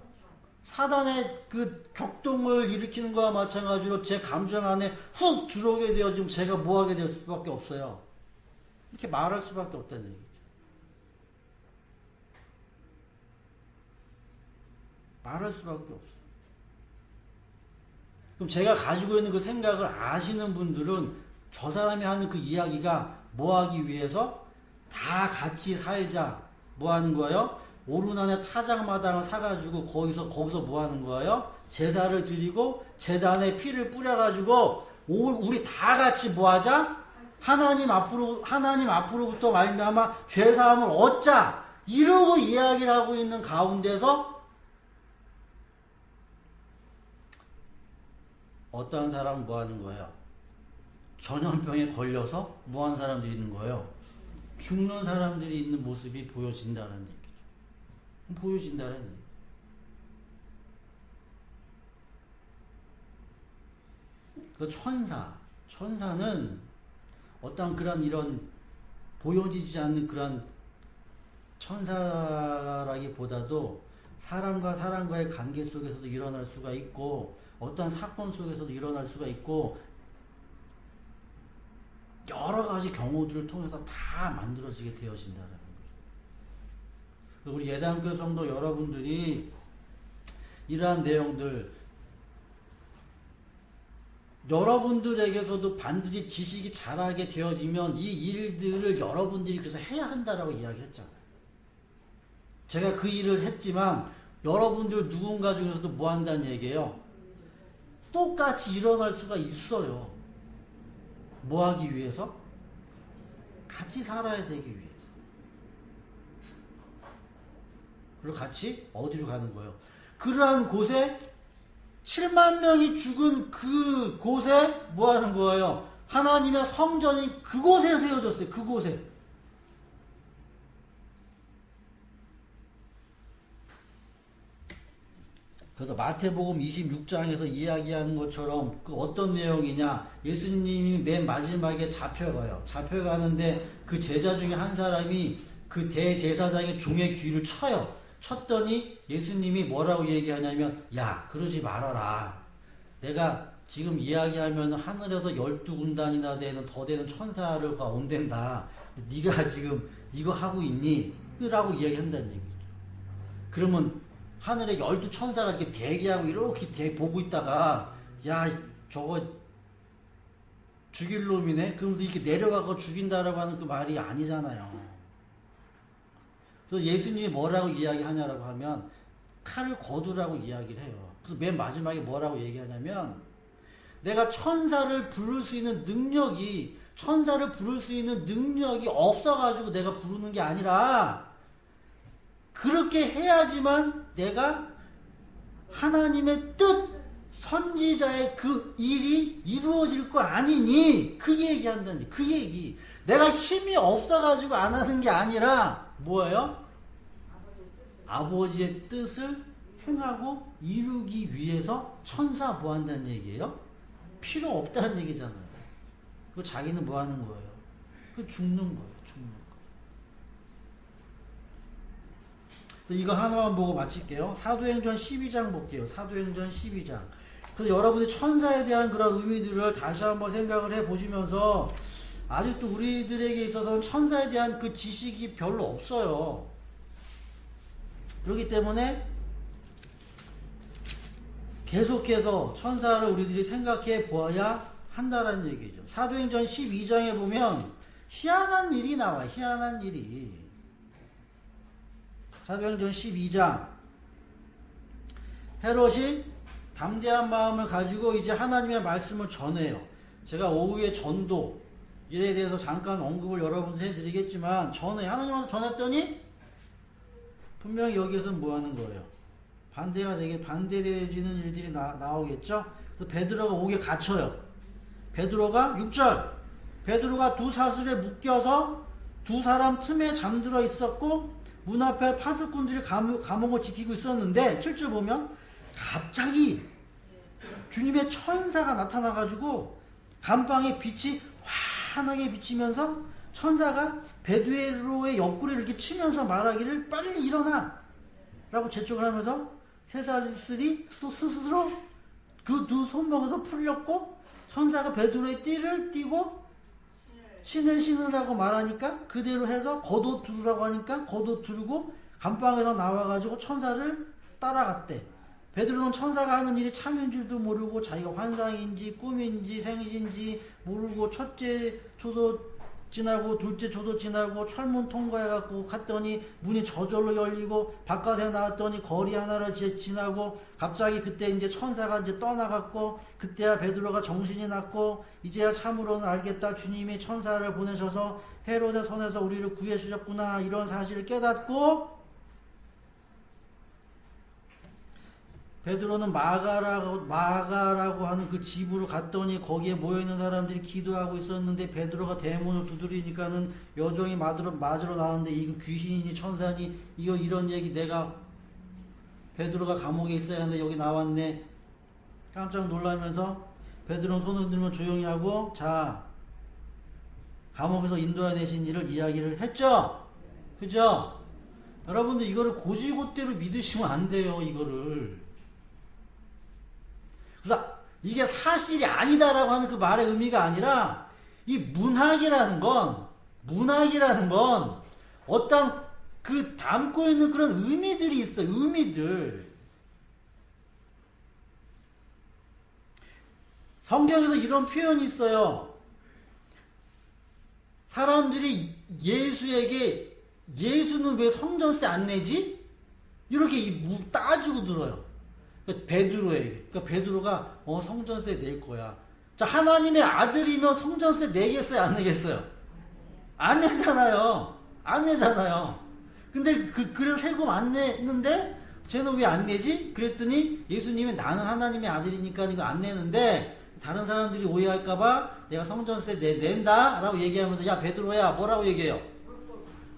사단의 그 격동을 일으키는 거와 마찬가지로 제 감정 안에 훅 들어오게 되어지면 제가 뭐 하게 될 수밖에 없어요. 이렇게 말할 수밖에 없다는 얘기죠. 말할 수밖에 없어요. 그럼 제가 가지고 있는 그 생각을 아시는 분들은 저 사람이 하는 그 이야기가 뭐 하기 위해서 다 같이 살자. 뭐 하는 거예요? 오르난의 타작마당을 사가지고 거기서 뭐 하는 거예요? 제사를 드리고 제단에 피를 뿌려가지고 우리 다 같이 뭐 하자? 하나님 앞으로부터 말미암아 죄사함을 얻자 이러고 이야기를 하고 있는 가운데서 어떠한 사람은 뭐 하는 거예요? 전염병에 걸려서 뭐 하는 사람들이 있는 거예요? 죽는 사람들이 있는 모습이 보여진다는 얘기죠. 보여진다는 얘기. 그 천사는 어떤 그런 이런 보여지지 않는 그런 천사라기보다도 사람과 사람과의 관계 속에서도 일어날 수가 있고 어떤 사건 속에서도 일어날 수가 있고 여러 가지 경우들을 통해서 다 만들어지게 되어진다는 거죠. 우리 예단교 성도 여러분들이 이러한 내용들 여러분들에게서도 반드시 지식이 자라게 되어지면 이 일들을 여러분들이 그래서 해야 한다라고 이야기했잖아요. 제가 그 일을 했지만 여러분들 누군가 중에서도 뭐 한다는 얘기예요? 똑같이 일어날 수가 있어요. 뭐 하기 위해서? 같이 살아야 되기 위해서. 그리고 같이 어디로 가는 거예요? 그러한 곳에 7만 명이 죽은 그 곳에 뭐 하는 거예요? 하나님의 성전이 그곳에 세워졌어요. 그곳에. 그래서 마태복음 26장에서 이야기하는 것처럼 그 어떤 내용이냐? 예수님이 맨 마지막에 잡혀가요. 잡혀가는데 그 제자 중에 한 사람이 그 대제사장의 종의 귀를 쳐요. 쳤더니 예수님이 뭐라고 얘기하냐면 야 그러지 말아라. 내가 지금 이야기하면 하늘에서 12군단이나 되는 더 되는 천사가 온댄다. 네가 지금 이거 하고 있니? 라고 이야기한다는 얘기죠. 그러면 하늘에 12천사가 이렇게 대기하고 이렇게 보고 있다가 야 저거 죽일 놈이네? 그러면서 이렇게 내려가고 죽인다라고 하는 그 말이 아니잖아요. 그래서 예수님이 뭐라고 이야기하냐라고 하면 칼을 거두라고 이야기를 해요. 그래서 맨 마지막에 뭐라고 얘기하냐면 내가 천사를 부를 수 있는 능력이 없어가지고 내가 부르는 게 아니라 그렇게 해야지만 내가 하나님의 뜻, 선지자의 그 일이 이루어질 거 아니니 그 얘기한다니. 그 얘기. 내가 힘이 없어가지고 안 하는 게 아니라 뭐예요? 아버지의 뜻을 행하고 이루기 위해서 천사 뭐 한다는 얘기예요? 필요 없다는 얘기잖아요. 그 자기는 뭐 하는 거예요? 그 죽는 거예요. 죽는 거. 이거 하나만 보고 마칠게요. 사도행전 12장 볼게요. 사도행전 12장. 그래서 여러분이 천사에 대한 그런 의미들을 다시 한번 생각을 해 보시면서 아직도 우리들에게 있어서는 천사에 대한 그 지식이 별로 없어요. 그렇기 때문에 계속해서 천사를 우리들이 생각해 보아야 한다는 얘기죠. 사도행전 12장에 보면 희한한 일이 나와. 희한한 일이. 사도행전 12장. 헤롯이 담대한 마음을 가지고 이제 하나님의 말씀을 전해요. 제가 오후에 전도에 대해서 잠깐 언급을 여러분들 해드리겠지만 하나님한테 전했더니 분명히 여기에서 뭐 하는 거예요? 반대되어지는 일들이 나오겠죠? 그래서 베드로가 옥에 갇혀요. 베드로가 6절. 베드로가 두 사슬에 묶여서 두 사람 틈에 잠들어 있었고 문 앞에 파수꾼들이 감옥을 지키고 있었는데 7절 보면 갑자기 주님의 천사가 나타나가지고 감방에 빛이 환하게 비치면서 천사가 베드로의 옆구리를 이렇게 치면서 말하기를 빨리 일어나 라고 재촉을 하면서 세 사슬이 또 스스로 그 두 손목에서 풀렸고 천사가 베드로의 띠를 띠고 신을 신으라고 말하니까 그대로 해서 겉옷 두르라고 하니까 겉옷 두르고 감방에서 나와가지고 천사를 따라갔대. 베드로는 천사가 하는 일이 참인 줄도 모르고 자기가 환상인지 꿈인지 생신지 모르고 첫째 초소 지나고 둘째 초도 지나고 철문 통과해갖고 갔더니 문이 저절로 열리고 바깥에 나왔더니 거리 하나를 지나고 갑자기 그때 이제 천사가 이제 떠나갔고 그때야 베드로가 정신이 났고 이제야 참으로는 알겠다. 주님이 천사를 보내셔서 헤롯의 손에서 우리를 구해주셨구나. 이런 사실을 깨닫고 베드로는 마가라고 하는 그 집으로 갔더니 거기에 모여있는 사람들이 기도하고 있었는데 베드로가 대문을 두드리니까는 여종이 맞으러 나왔는데 이거 귀신이니 천사니 이거 이런 얘기 내가 베드로가 감옥에 있어야 하는데 여기 나왔네. 깜짝 놀라면서 베드로는 손을 흔들면 조용히 하고 자 감옥에서 인도해내신 일을 이야기를 했죠. 그죠? 여러분들 이거를 고지고대로 믿으시면 안 돼요. 이거를. 그래서 이게 사실이 아니다라고 하는 그 말의 의미가 아니라 이 문학이라는 건 어떤 그 담고 있는 그런 의미들이 있어요. 의미들. 성경에서 이런 표현이 있어요. 사람들이 예수는 왜 성전세 안 내지? 이렇게 따지고 들어요. 베드로에게. 그러니까 베드로가 성전세 낼 거야. 자, 하나님의 아들이면 성전세 내겠어요? 안 내겠어요? 안 내잖아요. 안 내잖아요. 근데 그래서 세금 안 내는데 쟤는 왜 안 내지? 그랬더니 예수님이 나는 하나님의 아들이니까 이거 안 내는데 다른 사람들이 오해할까봐 내가 성전세 낸다 라고 얘기하면서 야 베드로야 뭐라고 얘기해요?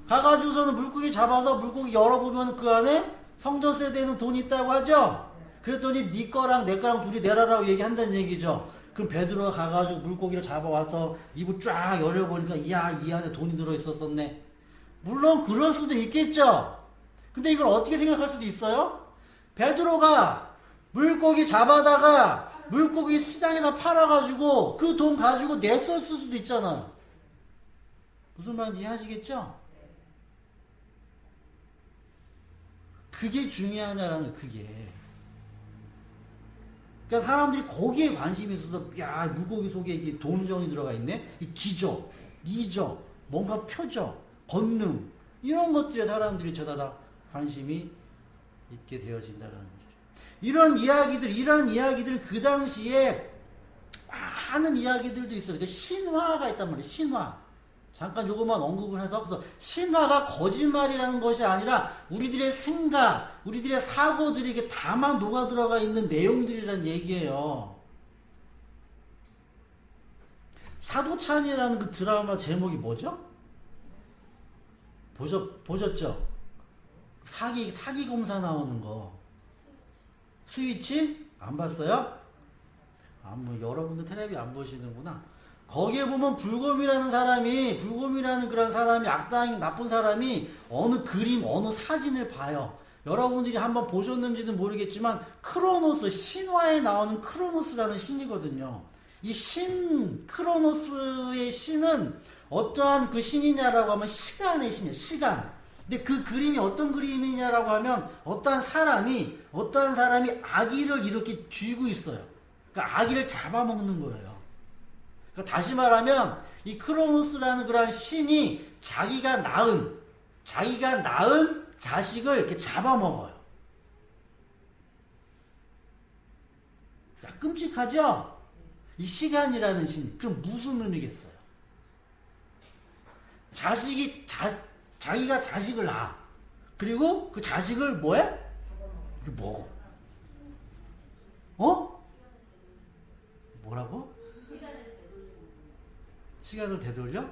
가가지고서는 물고기 잡아서 물고기 열어보면 그 안에 성전세 되는 돈이 있다고 하죠? 그랬더니 네 거랑 내 거랑 둘이 내라라고 얘기한다는 얘기죠. 그럼 베드로가 가가지고 물고기를 잡아와서 입을 쫙 열어보니까 야 이 안에 돈이 들어있었었네. 물론 그럴 수도 있겠죠. 근데 이걸 어떻게 생각할 수도 있어요? 베드로가 물고기 잡아다가 물고기 시장에다 팔아가지고 그 돈 가지고 냈을 수도 있잖아요. 무슨 말인지 이해하시겠죠? 그게 중요하냐라는 그게. 그러니까 사람들이 거기에 관심이 있어서 야 물고기 속에 이게 돈정이 들어가 있네. 이 기적, 이적, 뭔가 표적, 권능 이런 것들에 사람들이 저다다 관심이 있게 되어진다는 거죠. 이런 이야기들 그 당시에 많은 이야기들도 있어요. 그러니까 신화가 있단 말이에요. 신화. 잠깐 요것만 언급을 해서 그래서 신화가 거짓말이라는 것이 아니라 우리들의 생각, 우리들의 사고들이 이게 다만 녹아 들어가 있는 내용들이란 얘기예요. 사도찬이라는 그 드라마 제목이 뭐죠? 보셨죠? 사기 검사 나오는 거. 스위치? 안 봤어요? 여러분들 텔레비 안 보시는구나. 거기에 보면 불곰이라는 그런 사람이 악당 나쁜 사람이 어느 그림 어느 사진을 봐요. 여러분들이 한번 보셨는지는 모르겠지만 크로노스 신화에 나오는 크로노스라는 신이거든요. 이 크로노스의 신은 어떠한 그 신이냐라고 하면 시간의 신이에요. 시간. 근데 그 그림이 어떤 그림이냐라고 하면 어떠한 사람이 아기를 이렇게 쥐고 있어요. 그러니까 아기를 잡아먹는 거예요. 그러니까 다시 말하면 이 크로노스라는 그런 신이 자기가 낳은 자식을 이렇게 잡아먹어요. 야, 끔찍하죠? 이 시간이라는 신. 그럼 무슨 의미겠어요? 자기가 자식을 낳아. 그리고 그 자식을 뭐해? 이렇게 먹어. 뭐라고? 시간을 되돌려?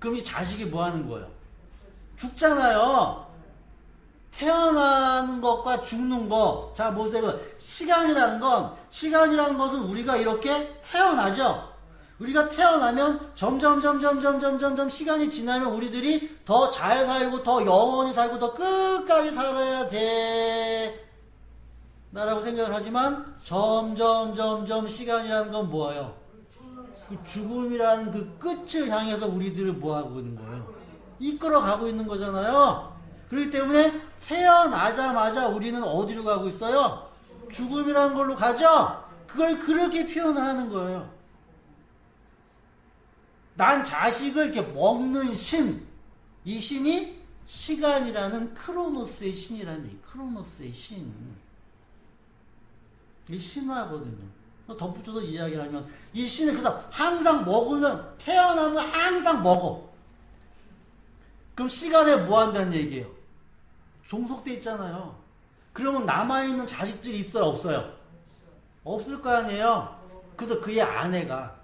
그럼 이 자식이 뭐 하는 거예요? 죽잖아요. 태어나는 것과 죽는 것. 자, 보세요. 시간이라는 것은 우리가 이렇게 태어나죠? 우리가 태어나면 점점 시간이 지나면 우리들이 더 잘 살고 더 영원히 살고 더 끝까지 살아야 돼. 나라고 생각을 하지만 점점 시간이라는 건 뭐예요? 그 죽음이라는 그 끝을 향해서 우리들을 뭐하고 있는 거예요? 이끌어가고 있는 거잖아요. 그렇기 때문에 태어나자마자 우리는 어디로 가고 있어요? 죽음이라는 걸로 가죠? 그걸 그렇게 표현을 하는 거예요. 난 자식을 이렇게 먹는 신, 이 신이 시간이라는 크로노스의 신이라는 얘기. 크로노스의 신. 이 신화거든요. 덧붙여서 이야기를 하면 이 신은 그래서 항상 먹으면 태어나면 항상 먹어. 그럼 시간에 뭐 한다는 얘기예요? 종속돼 있잖아요. 그러면 남아있는 자식들이 있어요, 없어요? 없을 거 아니에요. 그래서 그의 아내가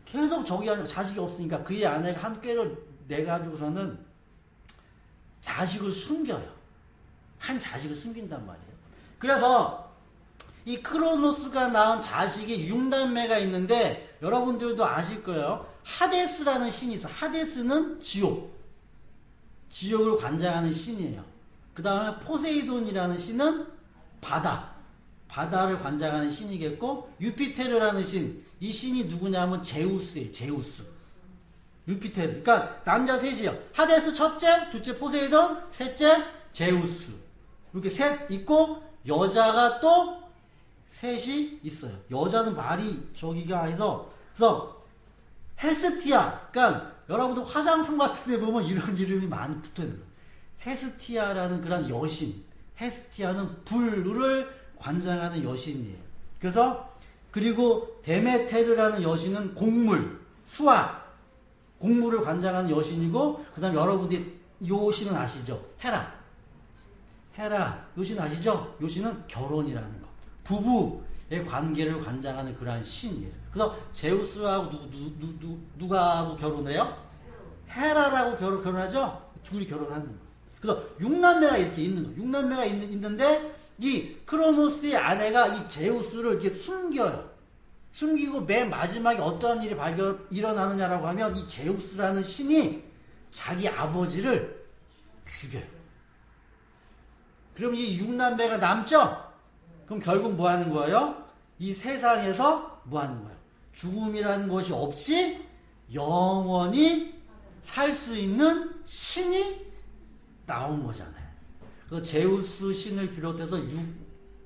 계속 저기 자식이 없으니까 그의 아내가 한 꾀를 내가지고서는 자식을 숨겨요. 한 자식을 숨긴단 말이에요. 그래서 이 크로노스가 낳은 자식이 6남매가 있는데 여러분들도 아실 거예요. 하데스라는 신이 있어. 하데스는 지옥을 관장하는 신이에요. 그 다음에 포세이돈이라는 신은 바다를 관장하는 신이겠고, 유피테르라는 신, 이 신이 누구냐면 제우스예요. 제우스. 유피테르. 그러니까 남자 셋이에요. 하데스 첫째, 둘째 포세이돈, 셋째 제우스. 이렇게 셋 있고 여자가 또 셋이 있어요. 여자는 말이 저기가 해서 그래서 헤스티아. 그러니까 여러분들 화장품 같은 데 보면 이런 이름이 많이 붙어 있는 거예요. 헤스티아라는 그런 여신. 헤스티아는 불을 관장하는 여신이에요. 그래서 그리고 데메테르라는 여신은 곡물, 수학, 곡물을 관장하는 여신이고, 그 다음 여러분들이 요 신은 아시죠? 헤라, 요 신 아시죠? 요 신은 결혼이라는 거, 부부의 관계를 관장하는 그러한 신이에요. 그래서 제우스하고 누가하고 결혼해요? 헤라라고 결혼하죠? 둘이 결혼하는 거. 그래서 6남매가 이렇게 있는 거. 6남매가 있는데 이 크로노스의 아내가 이 제우스를 이렇게 숨겨요. 숨기고 맨 마지막에 어떠한 일이 일어나느냐라고 하면 이 제우스라는 신이 자기 아버지를 죽여요. 그럼 이 6남매가 남죠? 그럼 결국 뭐 하는 거예요? 이 세상에서 뭐 하는 거예요? 죽음이라는 것이 없이 영원히 살 수 있는 신이 나온 거잖아요. 그래서 제우스 신을 비롯해서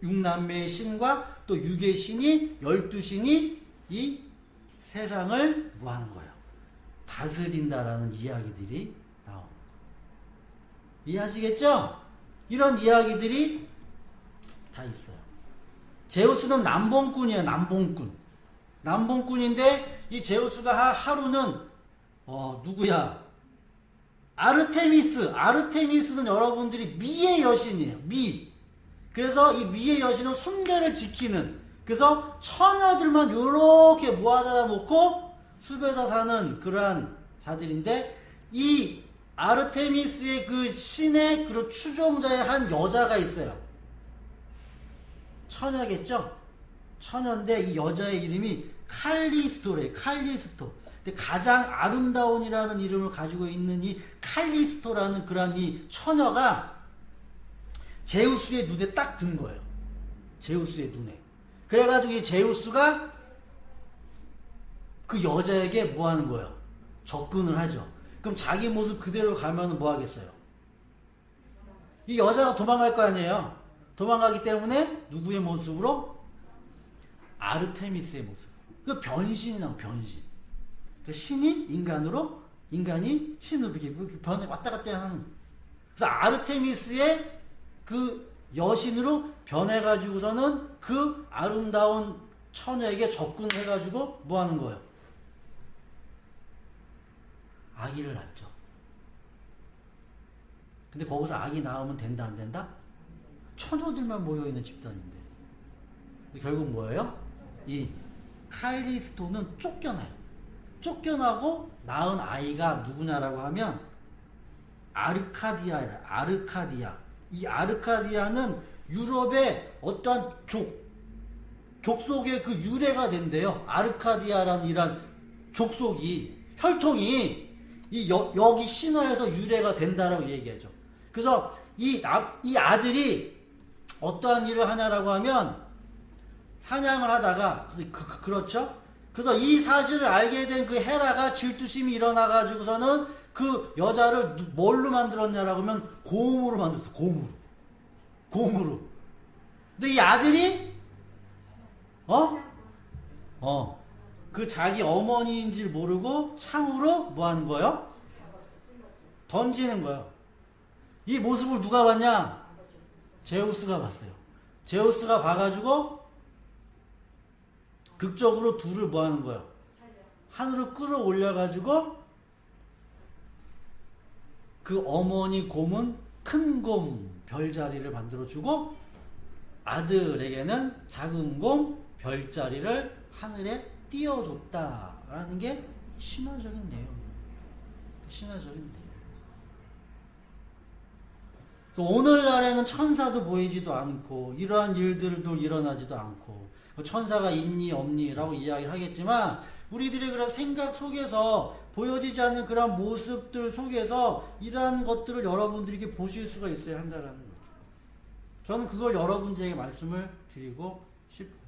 6남매의 신과 또 6의 신이 12신이 이 세상을 뭐 하는 거예요? 다스린다라는 이야기들이 나옵니다. 이해하시겠죠? 이런 이야기들이 다 있어요. 제우스는 남봉꾼이에요. 남봉꾼인데 이 제우스가 하루는 누구야? 아르테미스는 여러분들이 미의 여신이에요. 그래서 이 미의 여신은 순결을 지키는, 그래서 처녀들만 요렇게 모아다 놓고 숲에서 사는 그러한 자들인데, 이 아르테미스의 그 신의 그 추종자의 한 여자가 있어요. 처녀겠죠? 처녀인데 이 여자의 이름이 칼리스토래요. 칼리스토. 근데 가장 아름다운이라는 이름을 가지고 있는 이 칼리스토라는 그런 이 처녀가 제우스의 눈에 딱 든 거예요. 제우스의 눈에. 그래가지고 이 제우스가 그 여자에게 뭐 하는 거예요? 접근을 하죠. 그럼 자기 모습 그대로 가면 뭐 하겠어요? 이 여자가 도망갈 거 아니에요? 도망가기 때문에 누구의 모습으로? 아르테미스의 모습. 그 변신이라고, 변신. 그 신이 인간이 신으로 이렇게 변해 왔다 갔다 하는. 그래서 아르테미스의 그 여신으로 변해가지고서는 그 아름다운 처녀에게 접근해가지고 뭐 하는 거예요? 아기를 낳죠. 근데 거기서 아기 낳으면 된다, 안 된다? 처녀들만 모여있는 집단인데. 결국 뭐예요? 이 칼리스토는 쫓겨나요. 쫓겨나고 낳은 아이가 누구냐라고 하면 아르카디아예요. 아르카디아. 이 아르카디아는 유럽의 어떠한 족속의 그 유래가 된대요. 아르카디아라는 이런 족속이, 혈통이 여기 신화에서 유래가 된다라고 얘기하죠. 그래서 이 아들이 어떠한 일을 하냐라고 하면 사냥을 하다가, 그렇죠? 그래서 이 사실을 알게 된 그 헤라가 질투심이 일어나가지고서는 그 여자를 뭘로 만들었냐라고 하면 곰으로 만들었어. 곰으로. 근데 이 아들이 그 자기 어머니인지 모르고 창으로 뭐 하는 거예요? 던지는 거예요. 이 모습을 누가 봤냐? 제우스가 봤어요. 제우스가 봐가지고 극적으로 둘을 뭐 하는 거예요? 하늘로 끌어올려가지고 그 어머니 곰은 큰 곰 별자리를 만들어주고 아들에게는 작은 곰 별자리를 하늘에 띄워줬다라는 게 신화적인 내용이에요. 신화적인 내용. 오늘날에는 천사도 보이지도 않고 이러한 일들도 일어나지도 않고 천사가 있니 없니라고 이야기를 하겠지만 우리들의 그런 생각 속에서 보여지지 않는 그런 모습들 속에서 이러한 것들을 여러분들이 보실 수가 있어야 한다는 거죠. 저는 그걸 여러분들에게 말씀을 드리고 싶어요.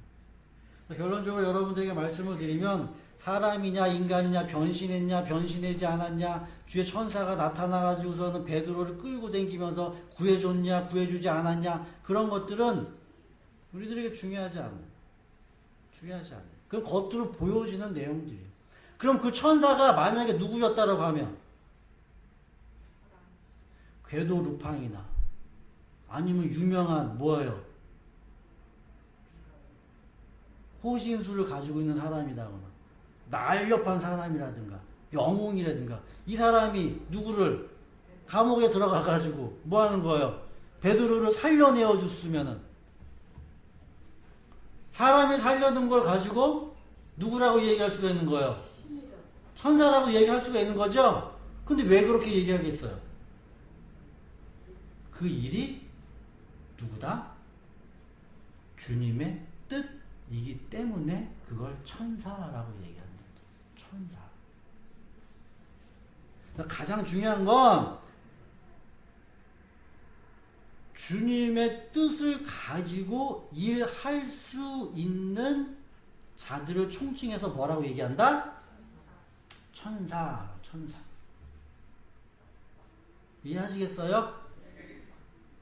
결론적으로 여러분들에게 말씀을 드리면 사람이냐 인간이냐 변신했냐 변신하지 않았냐 주의 천사가 나타나가지고서는 베드로를 끌고 다니면서 구해줬냐 구해주지 않았냐 그런 것들은 우리들에게 중요하지 않아요. 중요하지 않아요. 그건 겉으로 보여지는 내용들이에요. 그럼 그 천사가 만약에 누구였다라고 하면 궤도 루팡이나 아니면 유명한 뭐예요? 호신술을 가지고 있는 사람이다거나 날렵한 사람이라든가 영웅이라든가 이 사람이 누구를 감옥에 들어가 가지고 뭐 하는 거예요? 베드로를 살려내어 줬으면은 사람이 살려둔 걸 가지고 누구라고 얘기할 수가 있는 거예요? 천사라고 얘기할 수가 있는 거죠? 근데 왜 그렇게 얘기하겠어요? 그 일이 누구다? 주님의 뜻이기 때문에 그걸 천사라고 얘기합니다. 천사. 가장 중요한 건 주님의 뜻을 가지고 일할 수 있는 자들을 총칭해서 뭐라고 얘기한다? 천사, 천사. 이해하시겠어요?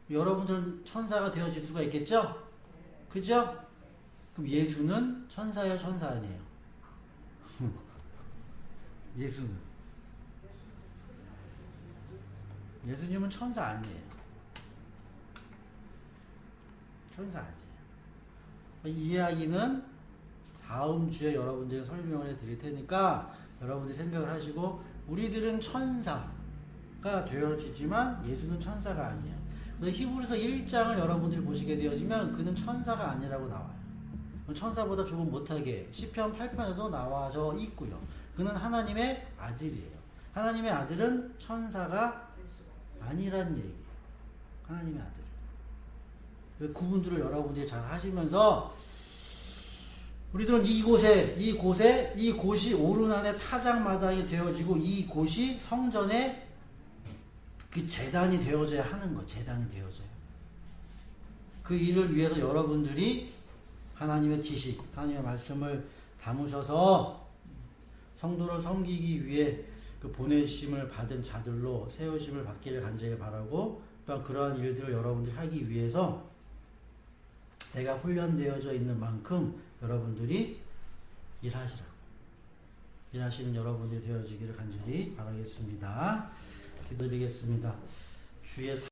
여러분들은 천사가 되어질 수가 있겠죠? 그죠? 그럼 예수는 천사예요, 천사 아니에요? 예수님은 천사 아니에요. 천사 아니에요. 이 이야기는 다음 주에 여러분들에게 설명을 해드릴 테니까 여러분들이 생각을 하시고 우리들은 천사가 되어지지만 예수는 천사가 아니에요. 그래서 히브리서 1장을 여러분들이 보시게 되어지면 그는 천사가 아니라고 나와요. 천사보다 조금 못하게 시편 8편에도 나와져 있고요. 그는 하나님의 아들이에요. 하나님의 아들은 천사가 아니란 얘기예요. 하나님의 아들. 그 구분들을 여러분들이 잘 하시면서 우리들은 이곳이 오르난의 타작마당이 되어지고 이곳이 성전의 그 제단이 되어져야 하는 것. 제단이 되어져요. 그 일을 위해서 여러분들이 하나님의 지식, 하나님의 말씀을 담으셔서 성도를 섬기기 위해 그 보내심을 받은 자들로 세우심을 받기를 간절히 바라고 또한 그러한 일들을 여러분들이 하기 위해서 내가 훈련되어져 있는 만큼 여러분들이 일하시는 여러분들이 되어지기를 간절히 바라겠습니다. 기도드리겠습니다. 주의